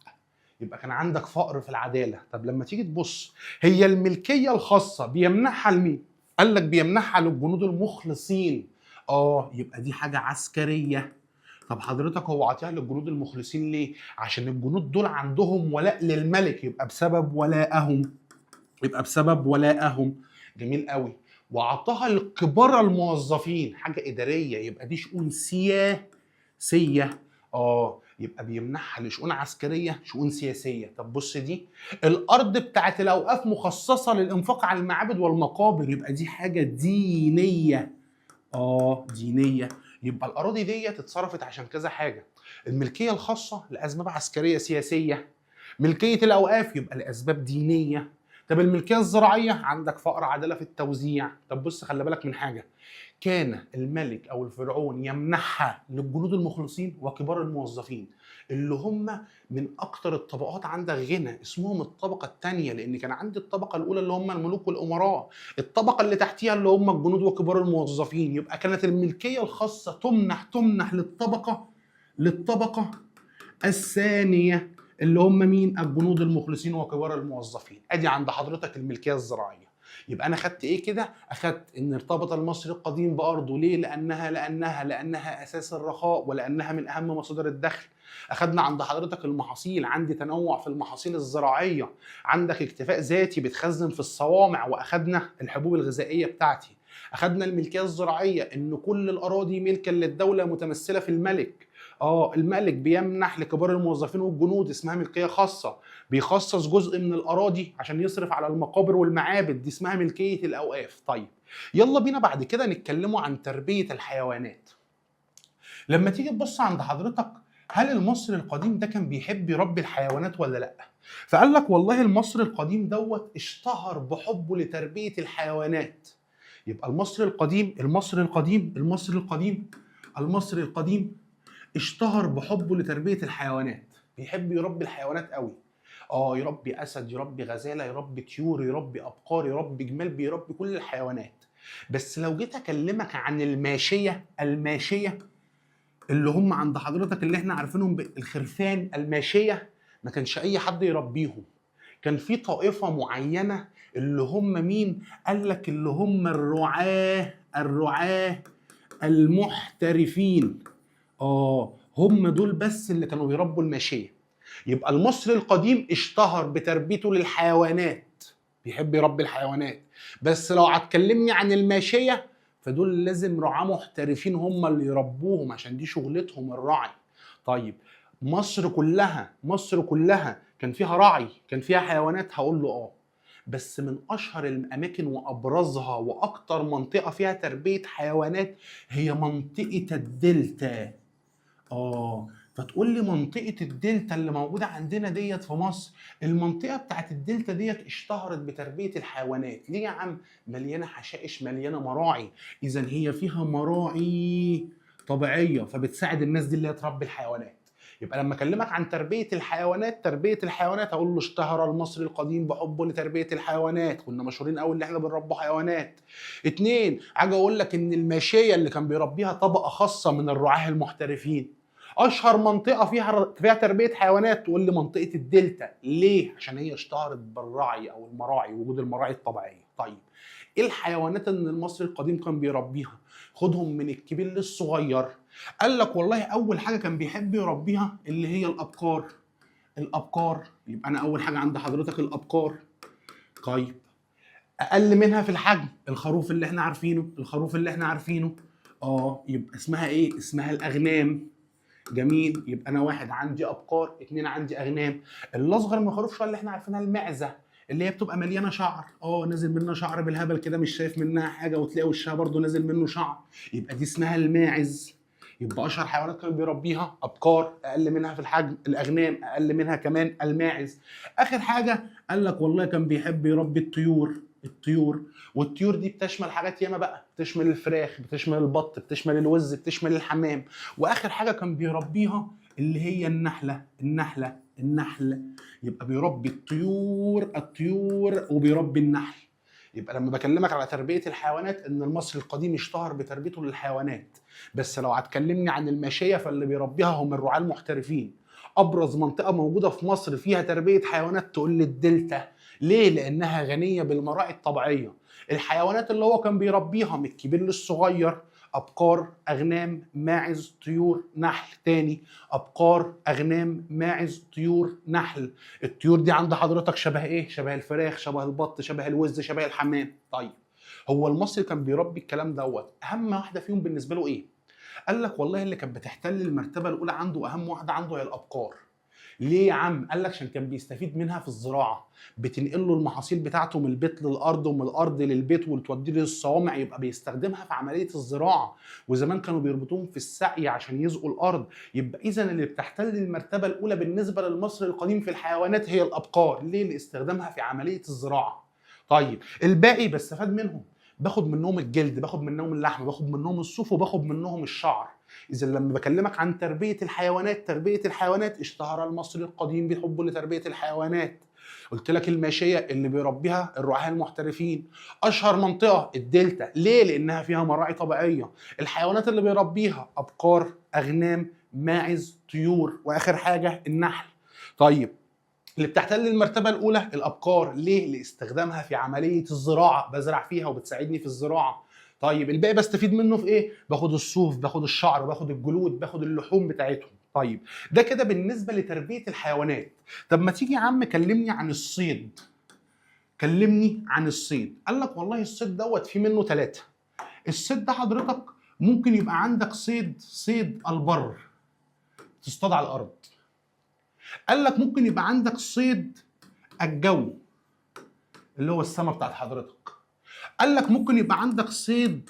يبقى كان عندك فقر في العداله. طب لما تيجي تبص، هي الملكيه الخاصه بيمنحها لمين؟ قال لك بيمنحها للجنود المخلصين. يبقى دي حاجه عسكريه. طب حضرتك هو عطيها للجنود المخلصين ليه؟ عشان الجنود دول عندهم ولاء للملك، يبقى بسبب ولائهم. جميل قوي. وعطاها لكبار الموظفين، حاجه اداريه، يبقى دي شؤون سياسيه. يبقى بيمنحها لشؤون عسكريه، شؤون سياسيه. طب بص دي، الارض بتاعت الاوقاف مخصصه للانفاق على المعابد والمقابر، يبقى دي حاجه دينيه. دينيه. يبقى الاراضي دي اتصرفت عشان كذا حاجه. الملكيه الخاصه لاسباب عسكريه سياسيه، ملكيه الاوقاف يبقى لاسباب دينيه. طب الملكيه الزراعيه عندك فقر، عداله في التوزيع. طب بص خلي بالك من حاجه، كان الملك او الفرعون يمنحها للجنود المخلصين وكبار الموظفين، اللي هم من اكتر الطبقات عندك غنى، اسمهم الطبقه الثانيه، لان كان عندي الطبقه الاولى اللي هم الملوك والامراء، الطبقه اللي تحتيها اللي هم الجنود وكبار الموظفين. يبقى كانت الملكيه الخاصه تمنح للطبقه الثانيه، اللي هم مين؟ الجنود المخلصين وكبار الموظفين. ادي عند حضرتك الملكيه الزراعيه. يبقى انا خدت ايه كده؟ اخدت ان ارتبط المصري القديم بارضه. ليه؟ لانها اساس الرخاء، ولانها من اهم مصادر الدخل. اخدنا عند حضرتك المحاصيل، عندي تنوع في المحاصيل الزراعيه، عندك اكتفاء ذاتي بتخزن في الصوامع. واخدنا الحبوب الغذائيه بتاعتي. اخدنا الملكيه الزراعيه، ان كل الاراضي ملكا للدوله متمثله في الملك. الملك بيمنح لكبار الموظفين والجنود، اسمها ملكيه خاصه. بيخصص جزء من الاراضي عشان يصرف على المقابر والمعابد، دي اسمها ملكيه الاوقاف. طيب يلا بينا بعد كده نتكلموا عن تربيه الحيوانات. لما تيجي تبص عند حضرتك، هل المصري القديم ده كان بيحب يربي الحيوانات ولا لا؟ فقال لك والله المصري القديم دوت اشتهر بحبه لتربيه الحيوانات. يبقى المصري القديم اشتهر بحبه لتربيه الحيوانات، بيحب يربي الحيوانات قوي. يربي اسد، يربي غزاله، يربي طيور، يربي ابقار، يربي جمال، بيربي كل الحيوانات. بس لو جيت اكلمك عن الماشيه اللي هم عند حضرتك اللي احنا عارفينهم الخرفان الماشيه، ما كانش اي حد يربيهم. كان في طائفه معينه اللي هم مين؟ قال لك اللي هم الرعاه المحترفين. هم دول بس اللي كانوا بيربوا الماشيه. يبقى المصري القديم اشتهر بتربيته للحيوانات، بيحب يربي الحيوانات. بس لو هتكلمني عن الماشيه، فدول لازم رعاة محترفين هم اللي يربوهم، عشان دي شغلتهم الرعي. طيب مصر كلها كان فيها رعي، كان فيها حيوانات؟ هقول له بس من اشهر الاماكن وابرزها واكتر منطقه فيها تربيه حيوانات هي منطقه الدلتا. فتقول لي منطقة الدلتا اللي موجودة عندنا ديت في مصر، المنطقة بتاعت الدلتا ديت اشتهرت بتربية الحيوانات. ليه يا عم؟ مليانة حشائش، مليانة مراعي، إذا هي فيها مراعي طبيعية فبتساعد الناس دي اللي هي تربي الحيوانات. يبقى لما اكلمك عن تربيه الحيوانات اقول له اشتهر المصري القديم بحبه لتربيه الحيوانات، كنا مشهورين قوي ان احنا بنربي حيوانات. 2، حاجه اقول لك ان الماشيه اللي كان بيربيها طبقه خاصه من الرعاة المحترفين. اشهر منطقه فيها تربيه حيوانات، تقول لي منطقه الدلتا. ليه؟ عشان هي اشتهرت بالرعي او المراعي، وجود المراعي الطبيعيه. طيب ايه الحيوانات اللي المصري القديم كان بيربيها؟ خدهم من الكبير للصغير. قال لك والله اول حاجه كان بيحب يربيها اللي هي الابقار. يبقى انا اول حاجه عند حضرتك الابقار. طيب اقل منها في الحجم الخروف اللي احنا عارفينه. يبقى اسمها ايه؟ اسمها الاغنام. جميل. يبقى انا 1 عندي ابقار، 2 عندي اغنام. اللي اصغر من الخروف شويه اللي احنا عارفينها المعزه، اللي هي بتبقى مليانه شعر، نازل منها شعر بالهبل كده، مش شايف منها حاجه، وتلاقي وشها برده نازل منه شعر، يبقى دي اسمها الماعز. يبقى اشهر حيوانات كانوا بيربيها ابقار، اقل منها في الحجم الاغنام، اقل منها كمان الماعز. اخر حاجه قال لك والله كان بيحب يربي الطيور. والطيور دي بتشمل حاجات ياما بقى، بتشمل الفراخ، بتشمل البط، بتشمل الوز، بتشمل الحمام. واخر حاجه كان بيربيها اللي هي النحله. يبقى بيربي الطيور وبيربي النحل. يبقى لما بكلمك على تربيه الحيوانات ان المصري القديم اشتهر بتربيته للحيوانات. بس لو هتكلمني عن الماشيه فاللي بيربيها هم الرعاة المحترفين. ابرز منطقه موجوده في مصر فيها تربيه حيوانات، تقول لي الدلتا. ليه؟ لانها غنيه بالمراعي الطبيعيه. الحيوانات اللي هو كان بيربيها من الكبير للصغير: ابقار، اغنام، ماعز، طيور، نحل. تاني: ابقار، اغنام، ماعز، طيور، نحل. الطيور دي عند حضرتك شبه ايه؟ شبه الفراخ، شبه البط، شبه الوز، شبه الحمام. طيب هو المصري كان بيربي الكلام دوت، اهم واحده فيهم بالنسبه له ايه؟ قال لك والله اللي كانت بتحتل المرتبه الاولى عنده، اهم واحده عنده، هي الابقار. ليه يا عم؟ قال لك عشان كان بيستفيد منها في الزراعه، بتنقل له المحاصيل بتاعته من البيت للارض ومن الارض للبيت وتوديه للصوامع، يبقى بيستخدمها في عمليه الزراعه. وزمان كانوا بيربطوهم في السقي عشان يسقوا الارض. يبقى اذا اللي بتحتل المرتبه الاولى بالنسبه للمصري القديم في الحيوانات هي الابقار. ليه؟ لاستخدامها في عمليه الزراعه. طيب الباقي بستفاد منهم، باخد منهم الجلد، باخد منهم اللحم، باخد منهم الصوف، وباخد منهم الشعر. اذا لما بكلمك عن تربيه الحيوانات، تربيه الحيوانات اشتهر المصري القديم بحبه لتربيه الحيوانات. قلت لك الماشيه اللي بيربيها الرعاة المحترفين. اشهر منطقه الدلتا. ليه؟ لانها فيها مراعي طبيعيه. الحيوانات اللي بيربيها ابقار، اغنام، ماعز، طيور، واخر حاجه النحل. طيب اللي بتحتل المرتبه الاولى الابقار. ليه؟ لاستخدامها في عمليه الزراعه، بزرع فيها وبتساعدني في الزراعه. طيب الباقي بستفيد منه في ايه؟ باخد الصوف، باخد الشعر، باخد الجلود، باخد اللحوم بتاعتهم. طيب ده كده بالنسبه لتربيه الحيوانات. طب ما تيجي يا عم كلمني عن الصيد. كلمني عن الصيد. قال لك والله الصيد دوت في منه ثلاثه. الصيد ده حضرتك ممكن يبقى عندك صيد البر، تصطاد على الارض. قال لك ممكن يبقى عندك صيد الجو، اللي هو السما بتاعت حضرتك. قال لك ممكن يبقى عندك صيد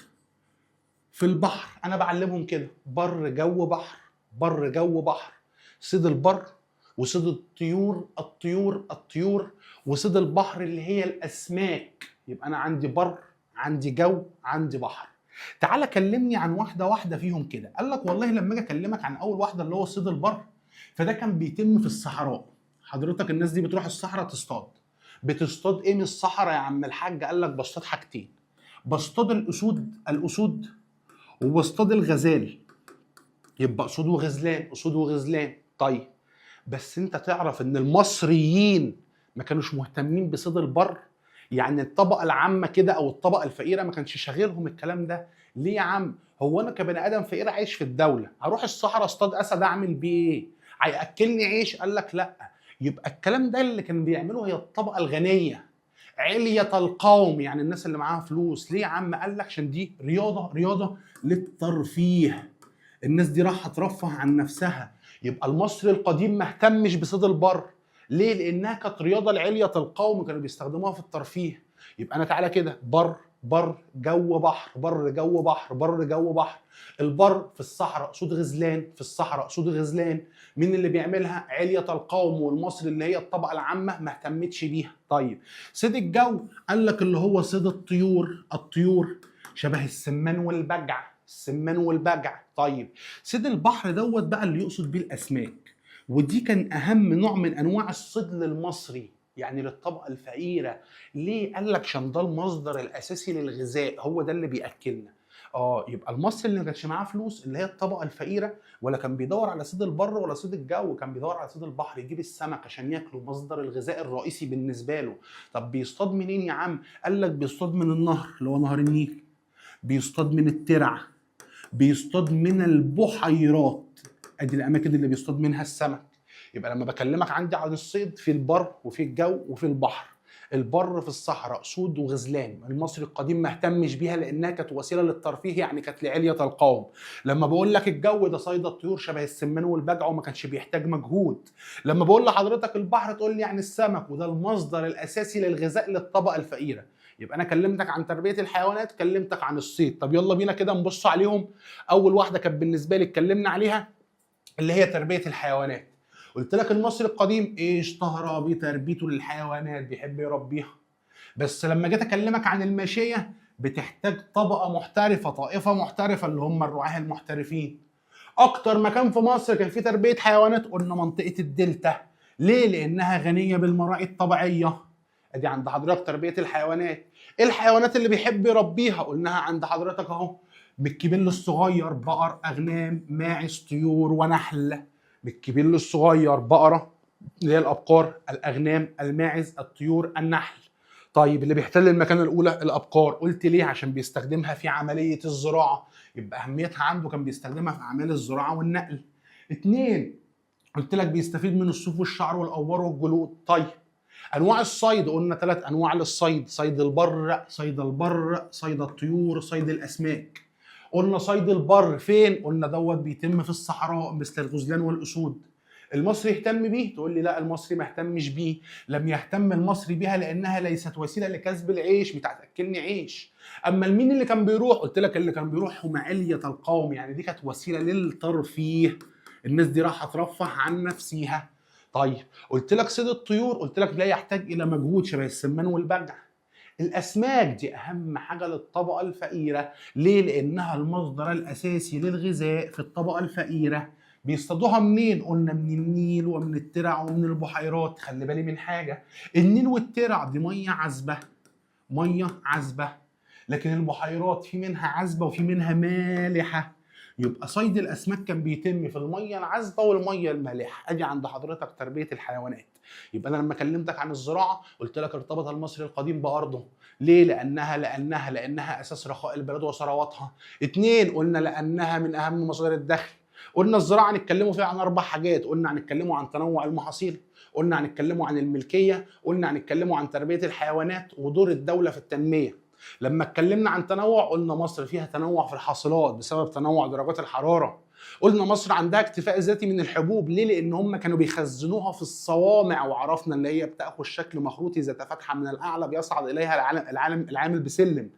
في البحر، انا بعلمهم كده: بر جو بحر، بر جو بحر. صيد البر، وصيد الطيور، وصيد البحر اللي هي الاسماك. يبقى انا عندي بر، عندي جو، عندي بحر. تعالى كلمني عن واحده واحده فيهم كده. قال لك والله لما اجي اكلمك عن اول واحده اللي هو صيد البر، فده كان بيتم في الصحراء. حضرتك الناس دي بتروح الصحراء تصطاد. بتصطاد ايه من الصحراء يا عم الحاج؟ قال لك بصطاد حاجتين: بصطاد الاسود وبصطاد الغزال. يبقى اسود وغزلان، اسود وغزلان. طيب بس انت تعرف ان المصريين ما كانوش مهتمين بصيد البر؟ يعني الطبقه العامه كده او الطبقه الفقيره ما كانش شاغلهم الكلام ده. ليه يا عم؟ هو انا كبني ادم فقير عايش في الدوله هروح الصحراء اصطاد اسد اعمل بيه ايه؟ هياكلني عيش؟ قال لك لا. يبقى الكلام ده اللي كان بيعمله هي الطبقه الغنيه، علية القوم، يعني الناس اللي معاها فلوس. ليه يا عم؟ قال لك عشان دي رياضه للترفيه. الناس دي راح ترفه عن نفسها. يبقى المصري القديم ما اهتمش بصيد البر. ليه؟ لانها كانت رياضه لعليه القوم، كانوا بيستخدموها في الترفيه. يبقى انا تعالى كده: بر جو بحر، بر جو بحر، بر جو بحر. البر في الصحراء اسود غزلان، في الصحراء اسود غزلان. مين اللي بيعملها؟ علية القوم، والمصري اللي هي الطبقه العامه ما اهتمتش بيها. طيب صيد الجو، قال لك اللي هو صيد الطيور شبه السمان والبجع، السمان والبجع. طيب صيد البحر دوت بقى اللي يقصد بيه الاسماك، ودي كان اهم نوع من انواع الصيد للمصري، يعني للطبقه الفقيره. ليه؟ قال لك عشان ده المصدر الاساسي للغذاء، هو ده اللي بياكلنا. يبقى المصري اللي ما كانش معاه فلوس اللي هي الطبقه الفقيره، ولا كان بيدور على صيد البر ولا صيد الجو، كان بيدور على صيد البحر، يجيب السمك عشان ياكله، مصدر الغذاء الرئيسي بالنسبه له. طب بيصطاد منين يا عم؟ قال لك بيصطاد من النهر اللي هو نهر النيل، بيصطاد من الترع، بيصطاد من البحيرات. ادي الاماكن اللي بيصطاد منها السمك. يبقى لما بكلمك عندي عن الصيد في البر وفي الجو وفي البحر. البر في الصحراء اسود وغزلان، المصري القديم ما اهتمش بيها لانها كانت وسيله للترفيه، يعني كانت لعليه القوم. لما بقول لك الجو ده صيد الطيور شبه السمان والبجع وما كانش بيحتاج مجهود. لما بقول لحضرتك البحر تقول لي يعني السمك، وده المصدر الاساسي للغذاء للطبقه الفقيره. يبقى انا كلمتك عن تربيه الحيوانات، كلمتك عن الصيد. طب يلا بينا كده نبص عليهم. اول واحده كانت بالنسبه لي اتكلمنا عليها اللي هي تربيه الحيوانات. قلت لك المصري القديم اشتهر بتربيته للحيوانات، بيحب يربيها. بس لما جيت اكلمك عن الماشيه بتحتاج طبقه محترفه، طائفه محترفه، اللي هم الرعاة المحترفين. اكتر مكان في مصر كان فيه تربيه حيوانات قلنا منطقه الدلتا. ليه؟ لانها غنيه بالمراعي الطبيعيه. ادي عند حضرتك تربيه الحيوانات. ايه الحيوانات اللي بيحب يربيها؟ قلناها عند حضرتك اهو: من الكبير للصغير: بقر، اغنام، ماعز، طيور، ونحل. من الكبير للصغير، بقره اللي هي الابقار، الاغنام، الماعز، الطيور، النحل. طيب اللي بيحتل المكانه الاولى الابقار، قلت ليه؟ عشان بيستخدمها في عمليه الزراعه، يبقى اهميتها عنده كان بيستخدمها في اعمال الزراعه والنقل. اتنين، قلت لك بيستفيد من الصوف والشعر والاوبار والجلود. طيب انواع الصيد، قلنا 3 انواع للصيد: صيد البر، صيد البر، صيد الطيور، صيد الاسماك. قلنا صيد البر فين؟ قلنا دوت بيتم في الصحراء مثل الغزلان والاسود. المصري يهتم بيه؟ تقول لي لا، المصري ما اهتمش بيه. لم يهتم المصري بها لانها ليست وسيله لكسب العيش، بتاع تاكلني عيش. اما مين اللي كان بيروح؟ قلت لك اللي كان بيروح هم علية القوم، يعني دي كانت وسيله للترفيه، الناس دي راح ترفه عن نفسها. طيب قلت لك صيد الطيور، قلت لك لا يحتاج الى مجهود شبه السمان والبجع. الاسماك دي اهم حاجه للطبقه الفقيره، ليه؟ لانها المصدر الاساسي للغذاء في الطبقه الفقيره. بيصطادوها منين؟ قلنا من النيل ومن الترع ومن البحيرات. خلي بالي من حاجه، النيل والترع دي ميه عذبه، ميه عذبه، لكن البحيرات في منها عذبه وفي منها مالحه. يبقى صيد الاسماك كان بيتم في الميه العذبه والميه المالحه. ادي عند حضرتك تربيه الحيوانات. يبقى انا لما كلمتك عن الزراعه قلت لك ارتبط المصري القديم بارضه. ليه؟ لانها اساس رخاء البلاد وثرواتها. اتنين، قلنا لانها من اهم مصادر الدخل. قلنا الزراعه هنتكلموا فيها عن 4 حاجات: قلنا هنتكلموا عن تنوع المحاصيل، قلنا هنتكلموا عن الملكيه، قلنا هنتكلموا عن تربيه الحيوانات، ودور الدوله في التنميه. لما اتكلمنا عن تنوع قلنا مصر فيها تنوع في الحاصلات بسبب تنوع درجات الحراره. قلنا مصر عندها اكتفاء ذاتي من الحبوب، ليه؟ لان هم كانوا بيخزنوها في الصوامع، وعرفنا اللي هي بتاخذ شكل مخروطي ذات فتحه من الاعلى بيصعد اليها العامل بسلم.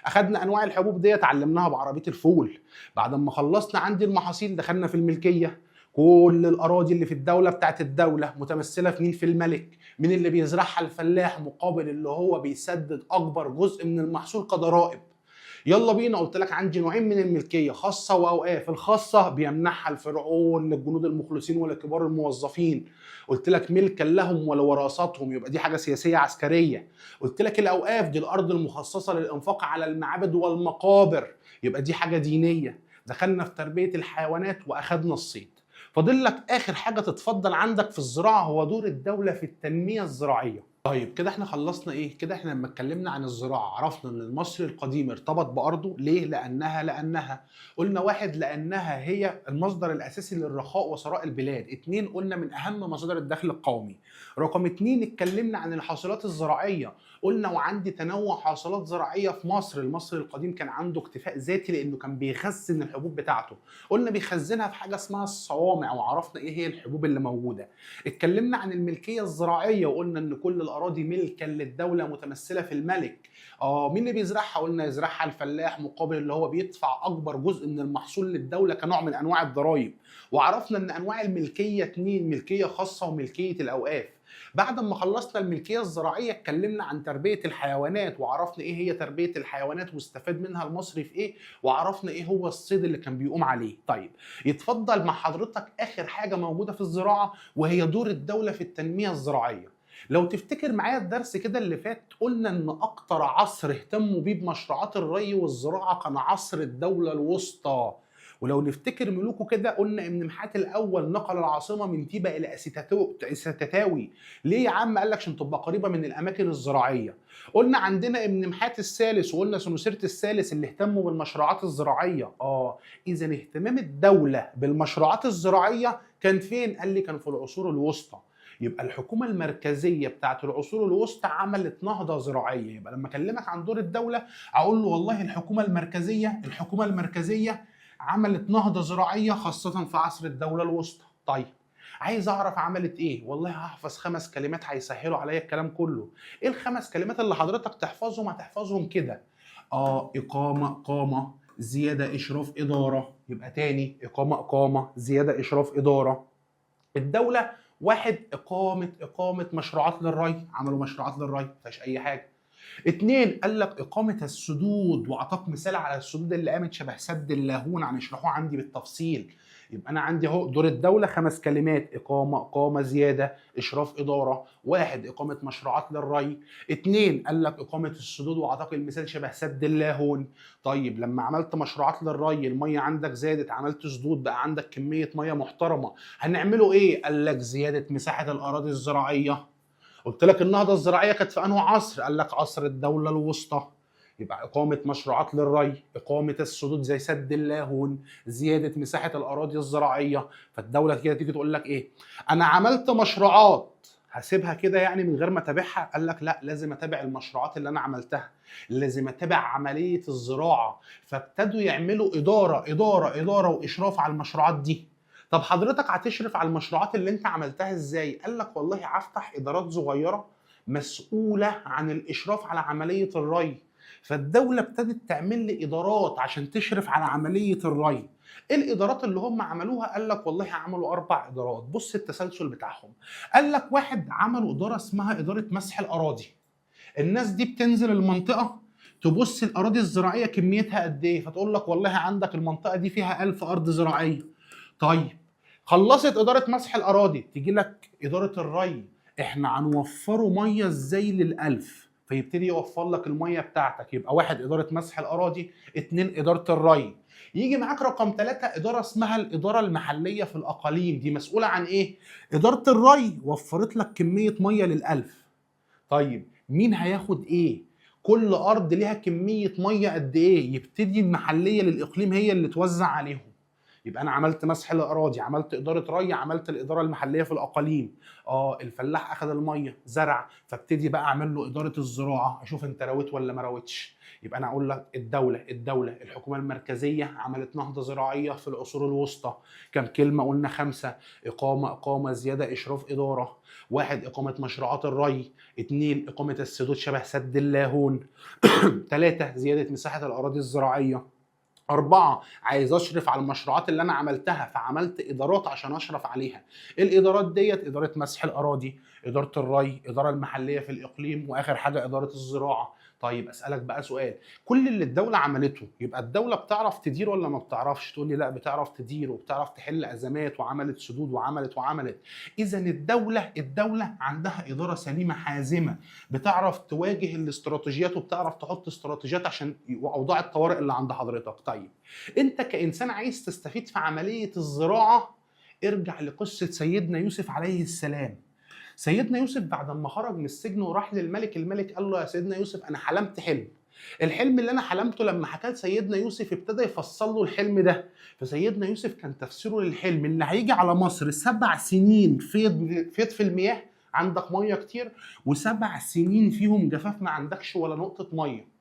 اخذنا انواع الحبوب دي اتعلمناها بعربيه الفول. بعد ما خلصنا عندي المحاصيل دخلنا في الملكيه. كل الاراضي اللي في الدوله بتاعت الدوله متمثله في مين؟ في الملك. مين اللي بيزرعها؟ الفلاح، مقابل اللي هو بيسدد اكبر جزء من المحصول كضرائب. يلا بينا، قلت لك عندي نوعين من الملكيه، خاصه واوقاف. الخاصه بيمنحها الفرعون للجنود المخلصين ولكبار الموظفين، قلت لك ملكا لهم ولوراثتهم، يبقى دي حاجه سياسيه عسكريه. قلت لك الاوقاف دي الارض المخصصه للانفاق على المعابد والمقابر، يبقى دي حاجه دينيه. دخلنا في تربيه الحيوانات واخدنا الصيد. فاضل لك اخر حاجه تتفضل عندك في الزراعه، هو دور الدوله في التنميه الزراعيه. طيب كده احنا خلصنا ايه؟ كده احنا لما اتكلمنا عن الزراعه عرفنا ان المصري القديم ارتبط بارضه. ليه؟ لانها قلنا 1، لانها هي المصدر الاساسي للرخاء وثراء البلاد. 2، قلنا من اهم مصادر الدخل القومي. رقم 2، اتكلمنا عن الحاصلات الزراعيه، قلنا وعندي تنوع حاصلات زراعيه في مصر. المصري القديم كان عنده اكتفاء ذاتي لانه كان بيخزن الحبوب بتاعته، قلنا بيخزنها في حاجه اسمها الصوامع، وعرفنا ايه هي الحبوب اللي موجوده. اتكلمنا عن الملكيه الزراعيه وقلنا ان كل الاراضي ملكا للدوله متمثله في الملك. مين اللي بيزرعها؟ قلنا يزرعها الفلاح، مقابل اللي هو بيدفع اكبر جزء من المحصول للدوله كنوع من انواع الضرائب. وعرفنا ان انواع الملكيه 2، ملكيه خاصه وملكيه الاوقاف. بعد ما خلصنا الملكيه الزراعيه اتكلمنا عن تربيه الحيوانات، وعرفنا ايه هي تربيه الحيوانات واستفاد منها المصري في ايه، وعرفنا ايه هو الصيد اللي كان بيقوم عليه. طيب يتفضل مع حضرتك اخر حاجه موجوده في الزراعه، وهي دور الدوله في التنميه الزراعيه. لو تفتكر معايا الدرس كده اللي فات، قلنا ان اكتر عصر اهتموا بيه بمشروعات الري والزراعه كان عصر الدوله الوسطى. ولو نفتكر ملوكه كده، قلنا ان محات الاول نقل العاصمه من تيبا الى اسيتاوي. ليه يا عم؟ قال لك عشان تبقى قريبه من الاماكن الزراعيه. قلنا عندنا ابن محات الثالث وقلنا سنوسرت الثالث اللي اهتموا بالمشروعات الزراعيه. اذا اهتمام الدوله بالمشروعات الزراعيه كان فين؟ قال لي كان في العصور الوسطى. يبقى الحكومه المركزيه بتاعت العصور الوسطى عملت نهضه زراعيه. يبقى لما اكلمك عن دور الدوله اقول له والله الحكومه المركزيه عملت نهضه زراعيه خاصه في عصر الدوله الوسطى. طيب عايز اعرف عملت ايه؟ والله هحفظ 5 كلمات هيسهلوا عليا الكلام كله. ايه ال5 كلمات اللي حضرتك تحفظهم؟ هتحفظهم كده: اقامه، زياده، اشراف، اداره. يبقى تاني: اقامه، زياده، اشراف، اداره. الدوله 1، اقامه مشروعات للري، عملوا مشروعات للري مفيهاش اي حاجه. 2، قال لك اقامه السدود، واعطاك مثال على السدود اللي قامت شبه سد اللاهون، هنشرحوه عندي بالتفصيل. يبقى انا عندي اهو دور الدوله 5 كلمات: اقامه زياده، اشراف اداره. 1 اقامه مشروعات للري. 2 قال لك اقامه السدود، واعتقد المثال شبه سد اللاهون. طيب لما عملت مشروعات للري الميه عندك زادت، عملت سدود بقى عندك كميه ميه محترمه، هنعمله ايه؟ قال لك زياده مساحه الاراضي الزراعيه. قلت لك النهضه الزراعيه كانت في انه عصر؟ قال لك عصر الدوله الوسطى. يبقى إقامة مشروعات للري، إقامة السدود زي سد اللاهون، زيادة مساحة الأراضي الزراعية. فالدولة كده تيجي تقول لك إيه؟ أنا عملت مشروعات هسيبها كده يعني من غير ما أتابعها؟ قال لك لا، لازم أتابع المشروعات اللي أنا عملتها، لازم أتابع عملية الزراعة. فابتدوا يعملوا إدارة وإشراف على المشروعات دي. طب حضرتك هتشرف على المشروعات اللي أنت عملتها إزاي؟ قال لك والله هفتح إدارات صغيرة مسؤولة عن الإشراف على عملية الري. فالدولة ابتدت تعمل لي إدارات عشان تشرف على عملية الري. ايه الإدارات اللي هم عملوها؟ قال لك والله عملوا 4 إدارات. بص التسلسل بتاعهم. قال لك 1 عملوا إدارة اسمها إدارة مسح الأراضي. الناس دي بتنزل المنطقة تبص الأراضي الزراعية كميتها قد إيه، فتقول لك والله عندك المنطقة دي فيها 1000 أرض زراعية. طيب خلصت إدارة مسح الأراضي، تيجي لك إدارة الري. إحنا هنوفره مية إزاي لل1000؟ فيبتدي يوفر لك الميه بتاعتك. يبقى 1 اداره مسح الاراضي، 2 اداره الري. يجي معاك رقم 3 اداره اسمها الاداره المحليه في الاقاليم. دي مسؤوله عن ايه؟ اداره الري وفرت لك كميه ميه لل1000. طيب مين هياخد ايه؟ كل ارض ليها كميه ميه قد ايه؟ يبتدي المحليه للاقليم هي اللي توزع عليهم. يبقى انا عملت مسح الاراضي، عملت اداره ري، عملت الاداره المحليه في الاقاليم. الفلاح اخذ الميه زرع، فابتدي بقى اعمل له اداره الزراعه، اشوف انت رويت ولا ما رويتش. يبقى انا اقول لك الدوله الحكومه المركزيه عملت نهضه زراعيه في العصور الوسطى. كم كلمه قلنا؟ 5: اقامه زياده، اشراف اداره. 1 اقامه مشروعات الري. 2 اقامه السدود شبه سد اللاهون. 3 زياده مساحه الاراضي الزراعيه. 4 عايز اشرف على المشروعات اللي انا عملتها، فعملت ادارات عشان اشرف عليها. الادارات ديت اداره مسح الاراضي، اداره الري، اداره المحليه في الاقليم، واخر حاجه اداره الزراعه. طيب اسالك بقى سؤال: كل اللي الدوله عملته يبقى الدوله بتعرف تدير ولا ما بتعرفش؟ تقول لي لا، بتعرف تدير وبتعرف تحل ازمات وعملت سدود وعملت. اذا الدوله عندها اداره سليمه حازمه، بتعرف تواجه الاستراتيجيات وبتعرف تحط استراتيجيات عشان اوضاع الطوارئ اللي عند حضرتك. طيب انت كانسان عايز تستفيد في عمليه الزراعه، ارجع لقصه سيدنا يوسف عليه السلام. سيدنا يوسف بعد ما خرج من السجن وراح للملك، الملك قال له يا سيدنا يوسف انا حلمت حلم. الحلم اللي انا حلمته لما حكى لسيدنا يوسف ابتدى يفصل له الحلم ده. فسيدنا يوسف كان تفسيره للحلم اللي هيجي على مصر 7 سنين فيض في المياه، عندك ميه كتير، و7 سنين فيهم جفاف ما عندكش ولا نقطه ميه.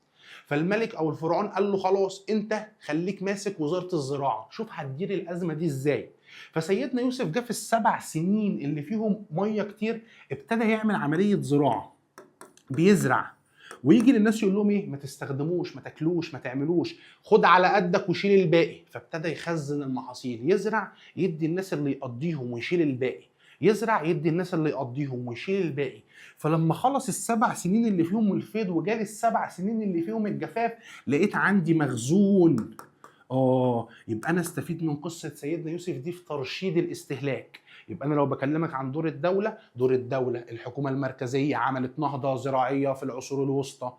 فالملك او الفرعون قال له خلاص انت خليك ماسك وزاره الزراعه، شوف هتدير الازمه دي ازاي. فسيدنا يوسف جه في ال7 سنين اللي فيهم ميه كتير ابتدى يعمل عمليه زراعه، بيزرع ويجي للناس يقول لهم ايه؟ ما تستخدموش، ما تاكلوش، ما تعملوش، خد على قدك وشيل الباقي. فابتدى يخزن المحاصيل، يزرع يدي الناس اللي يقضيهم ويشيل الباقي، يزرع يدي الناس اللي يقضيهم ويشيل الباقي. فلما خلص ال7 سنين اللي فيهم الفيض وجالي ال7 سنين اللي فيهم الجفاف، لقيت عندي مخزون. يبقى انا استفيد من قصه سيدنا يوسف دي في ترشيد الاستهلاك. يبقى انا لو بكلمك عن دور الدوله الحكومه المركزيه عملت نهضه زراعيه في العصور الوسطى.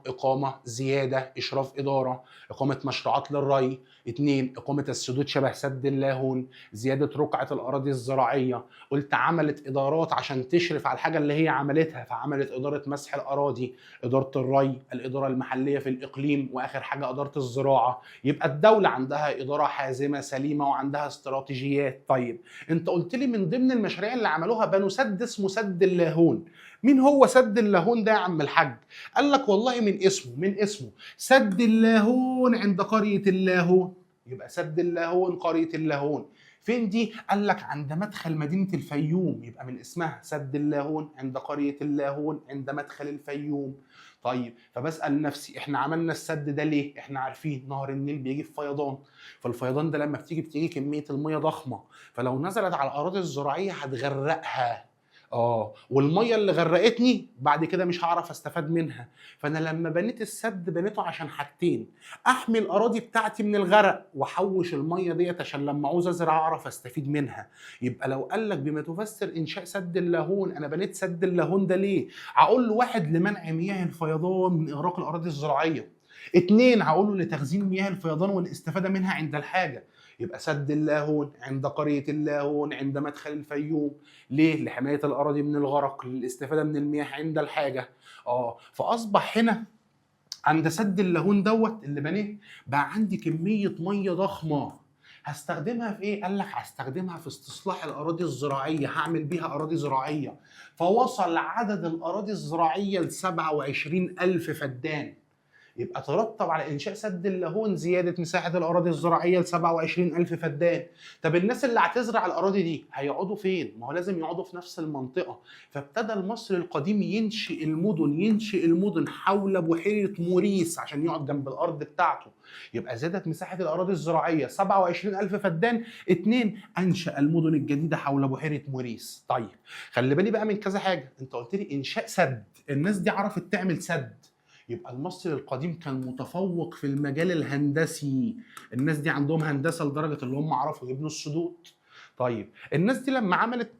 اقامه زياده، اشراف اداره، اقامه مشروعات للري. 2 اقامه السدود شبه سد اللاهون، زياده رقعه الاراضي الزراعيه. قلت عملت ادارات عشان تشرف على الحاجه اللي هي عملتها، فعملت اداره مسح الاراضي، اداره الري، الاداره المحليه في الاقليم، واخر حاجه اداره الزراعه. يبقى الدوله عندها اداره حازمه سليمه وعندها استراتيجيات. طيب انت قلت لي من ضمن المشاريع اللي عملوها بنوا سد اسمه سد اللاهون. مين هو سد اللاهون ده يا عم الحاج؟ قال لك والله من اسمه سد اللاهون عند قرية اللاهون. يبقى سد اللاهون قرية اللاهون فين دي؟ قال لك عند مدخل مدينة الفيوم. يبقى من اسمها سد اللاهون عند قرية اللاهون عند مدخل الفيوم. طيب فبسأل نفسي احنا عملنا السد ده ليه؟ احنا عارفين نهر النيل بيجي في فيضان، فالفيضان ده لما بتيجي كمية المية ضخمة، فلو نزلت على الأراضي الزراعية هتغرقها. والميه اللي غرقتني بعد كده مش هعرف استفاد منها. فانا لما بنيت السد بنيته عشان حاجتين: احمي الاراضي بتاعتي من الغرق، واحوش الميه ديت عشان لما عاوز ازرع اعرف استفيد منها. يبقى لو قال لك بما تفسر انشاء سد اللاهون، انا بنيت سد اللاهون ده ليه؟ هقول له: واحد، لمنع مياه الفيضان من اغراق الاراضي الزراعيه. اتنين، هقول له: لتخزين مياه الفيضان والاستفاده منها عند الحاجه. يبقى سد اللاهون عند قرية اللاهون عند مدخل الفيوم. ليه؟ لحماية الأراضي من الغرق، للاستفادة من المياه عند الحاجة. فأصبح هنا عند سد اللاهون دوت اللي بنيه بقى عندي كمية مية ضخمة. هستخدمها في ايه؟ قال لك هستخدمها في استصلاح الاراضي الزراعيه، هعمل بيها اراضي زراعيه. فوصل عدد الاراضي الزراعيه ل 27,000 فدان. يبقى ترتب على انشاء سد اللاهون زياده مساحه الاراضي الزراعيه ل 27,000 فدان. طب الناس اللي هتزرع الاراضي دي هيقعدوا فين؟ ما هو لازم يقعدوا في نفس المنطقه. فابتدى المصري القديم ينشئ المدن حول بحيره موريس عشان يقعد جنب الارض بتاعته. يبقى زادت مساحه الاراضي الزراعيه 27,000 فدان. اتنين، انشا المدن الجديده حول بحيره موريس. طيب خلي بالي بقى من كذا حاجه. انت قلت لي انشاء سد، الناس دي عرفت تعمل سد. يبقى المصري القديم كان متفوق في المجال الهندسي. الناس دي عندهم هندسه لدرجه اللي هم عرفوا يبنوا السدود. طيب الناس دي لما عملت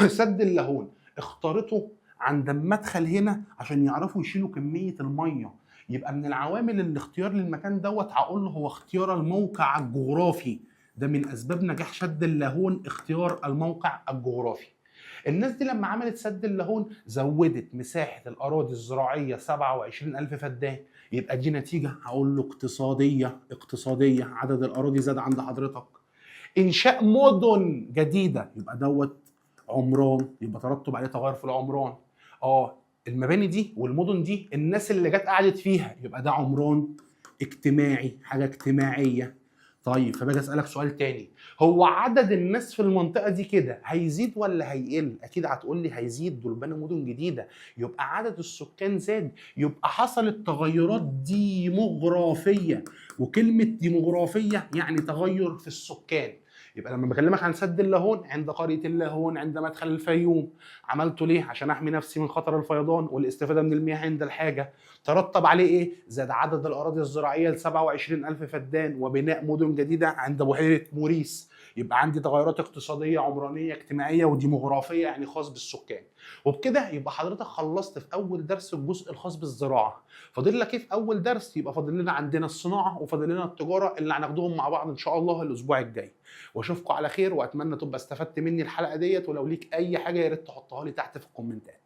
سد اللاهون اختارته عند المدخل هنا عشان يعرفوا يشيلوا كميه الميه. يبقى من العوامل الاختيار للمكان دوت هقول له هو اختيار الموقع الجغرافي. ده من اسباب نجاح سد اللاهون، اختيار الموقع الجغرافي. الناس دي لما عملت سد اللاهون زودت مساحة الأراضي الزراعية 27,000 فدان. يبقى دي نتيجة هقول له اقتصادية، عدد الأراضي زاد عند حضرتك. إنشاء مدن جديدة، يبقى دوت عمران، يبقى ترتب عليه تغير في العمران. المباني دي والمدن دي الناس اللي جت قعدت فيها، يبقى ده عمران اجتماعي، حاجة اجتماعية. طيب فباجي اسالك سؤال تاني: هو عدد الناس في المنطقه دي كده هيزيد ولا هيقل؟ اكيد هتقول لي هيزيد، دول بنوا مدن جديده، يبقى عدد السكان زاد، يبقى حصلت تغيرات ديموغرافيه. وكلمه ديموغرافيه يعني تغير في السكان. يبقى لما بكلمك عن سد اللاهون عند قريه اللاهون عند مدخل الفيوم، عملته ليه؟ عشان احمي نفسي من خطر الفيضان والاستفاده من المياه عند الحاجه. ترتب عليه ايه؟ زاد عدد الاراضي الزراعيه ل 27,000 فدان وبناء مدن جديده عند بحيره موريس. يبقى عندي تغيرات اقتصاديه عمرانيه اجتماعيه وديموغرافيه يعني خاص بالسكان. وبكده يبقى حضرتك خلصت في اول درس الجزء الخاص بالزراعه. فاضل لك ايه في اول درس؟ يبقى فاضل لنا عندنا الصناعه وفاضل لنا التجاره اللي هناخدهم مع بعض ان شاء الله الاسبوع الجاي. واشوفكم على خير، واتمنى تبقى استفدت مني الحلقه ديت. ولو ليك اي حاجه يا ريت تحطها لي تحت في الكومنتات.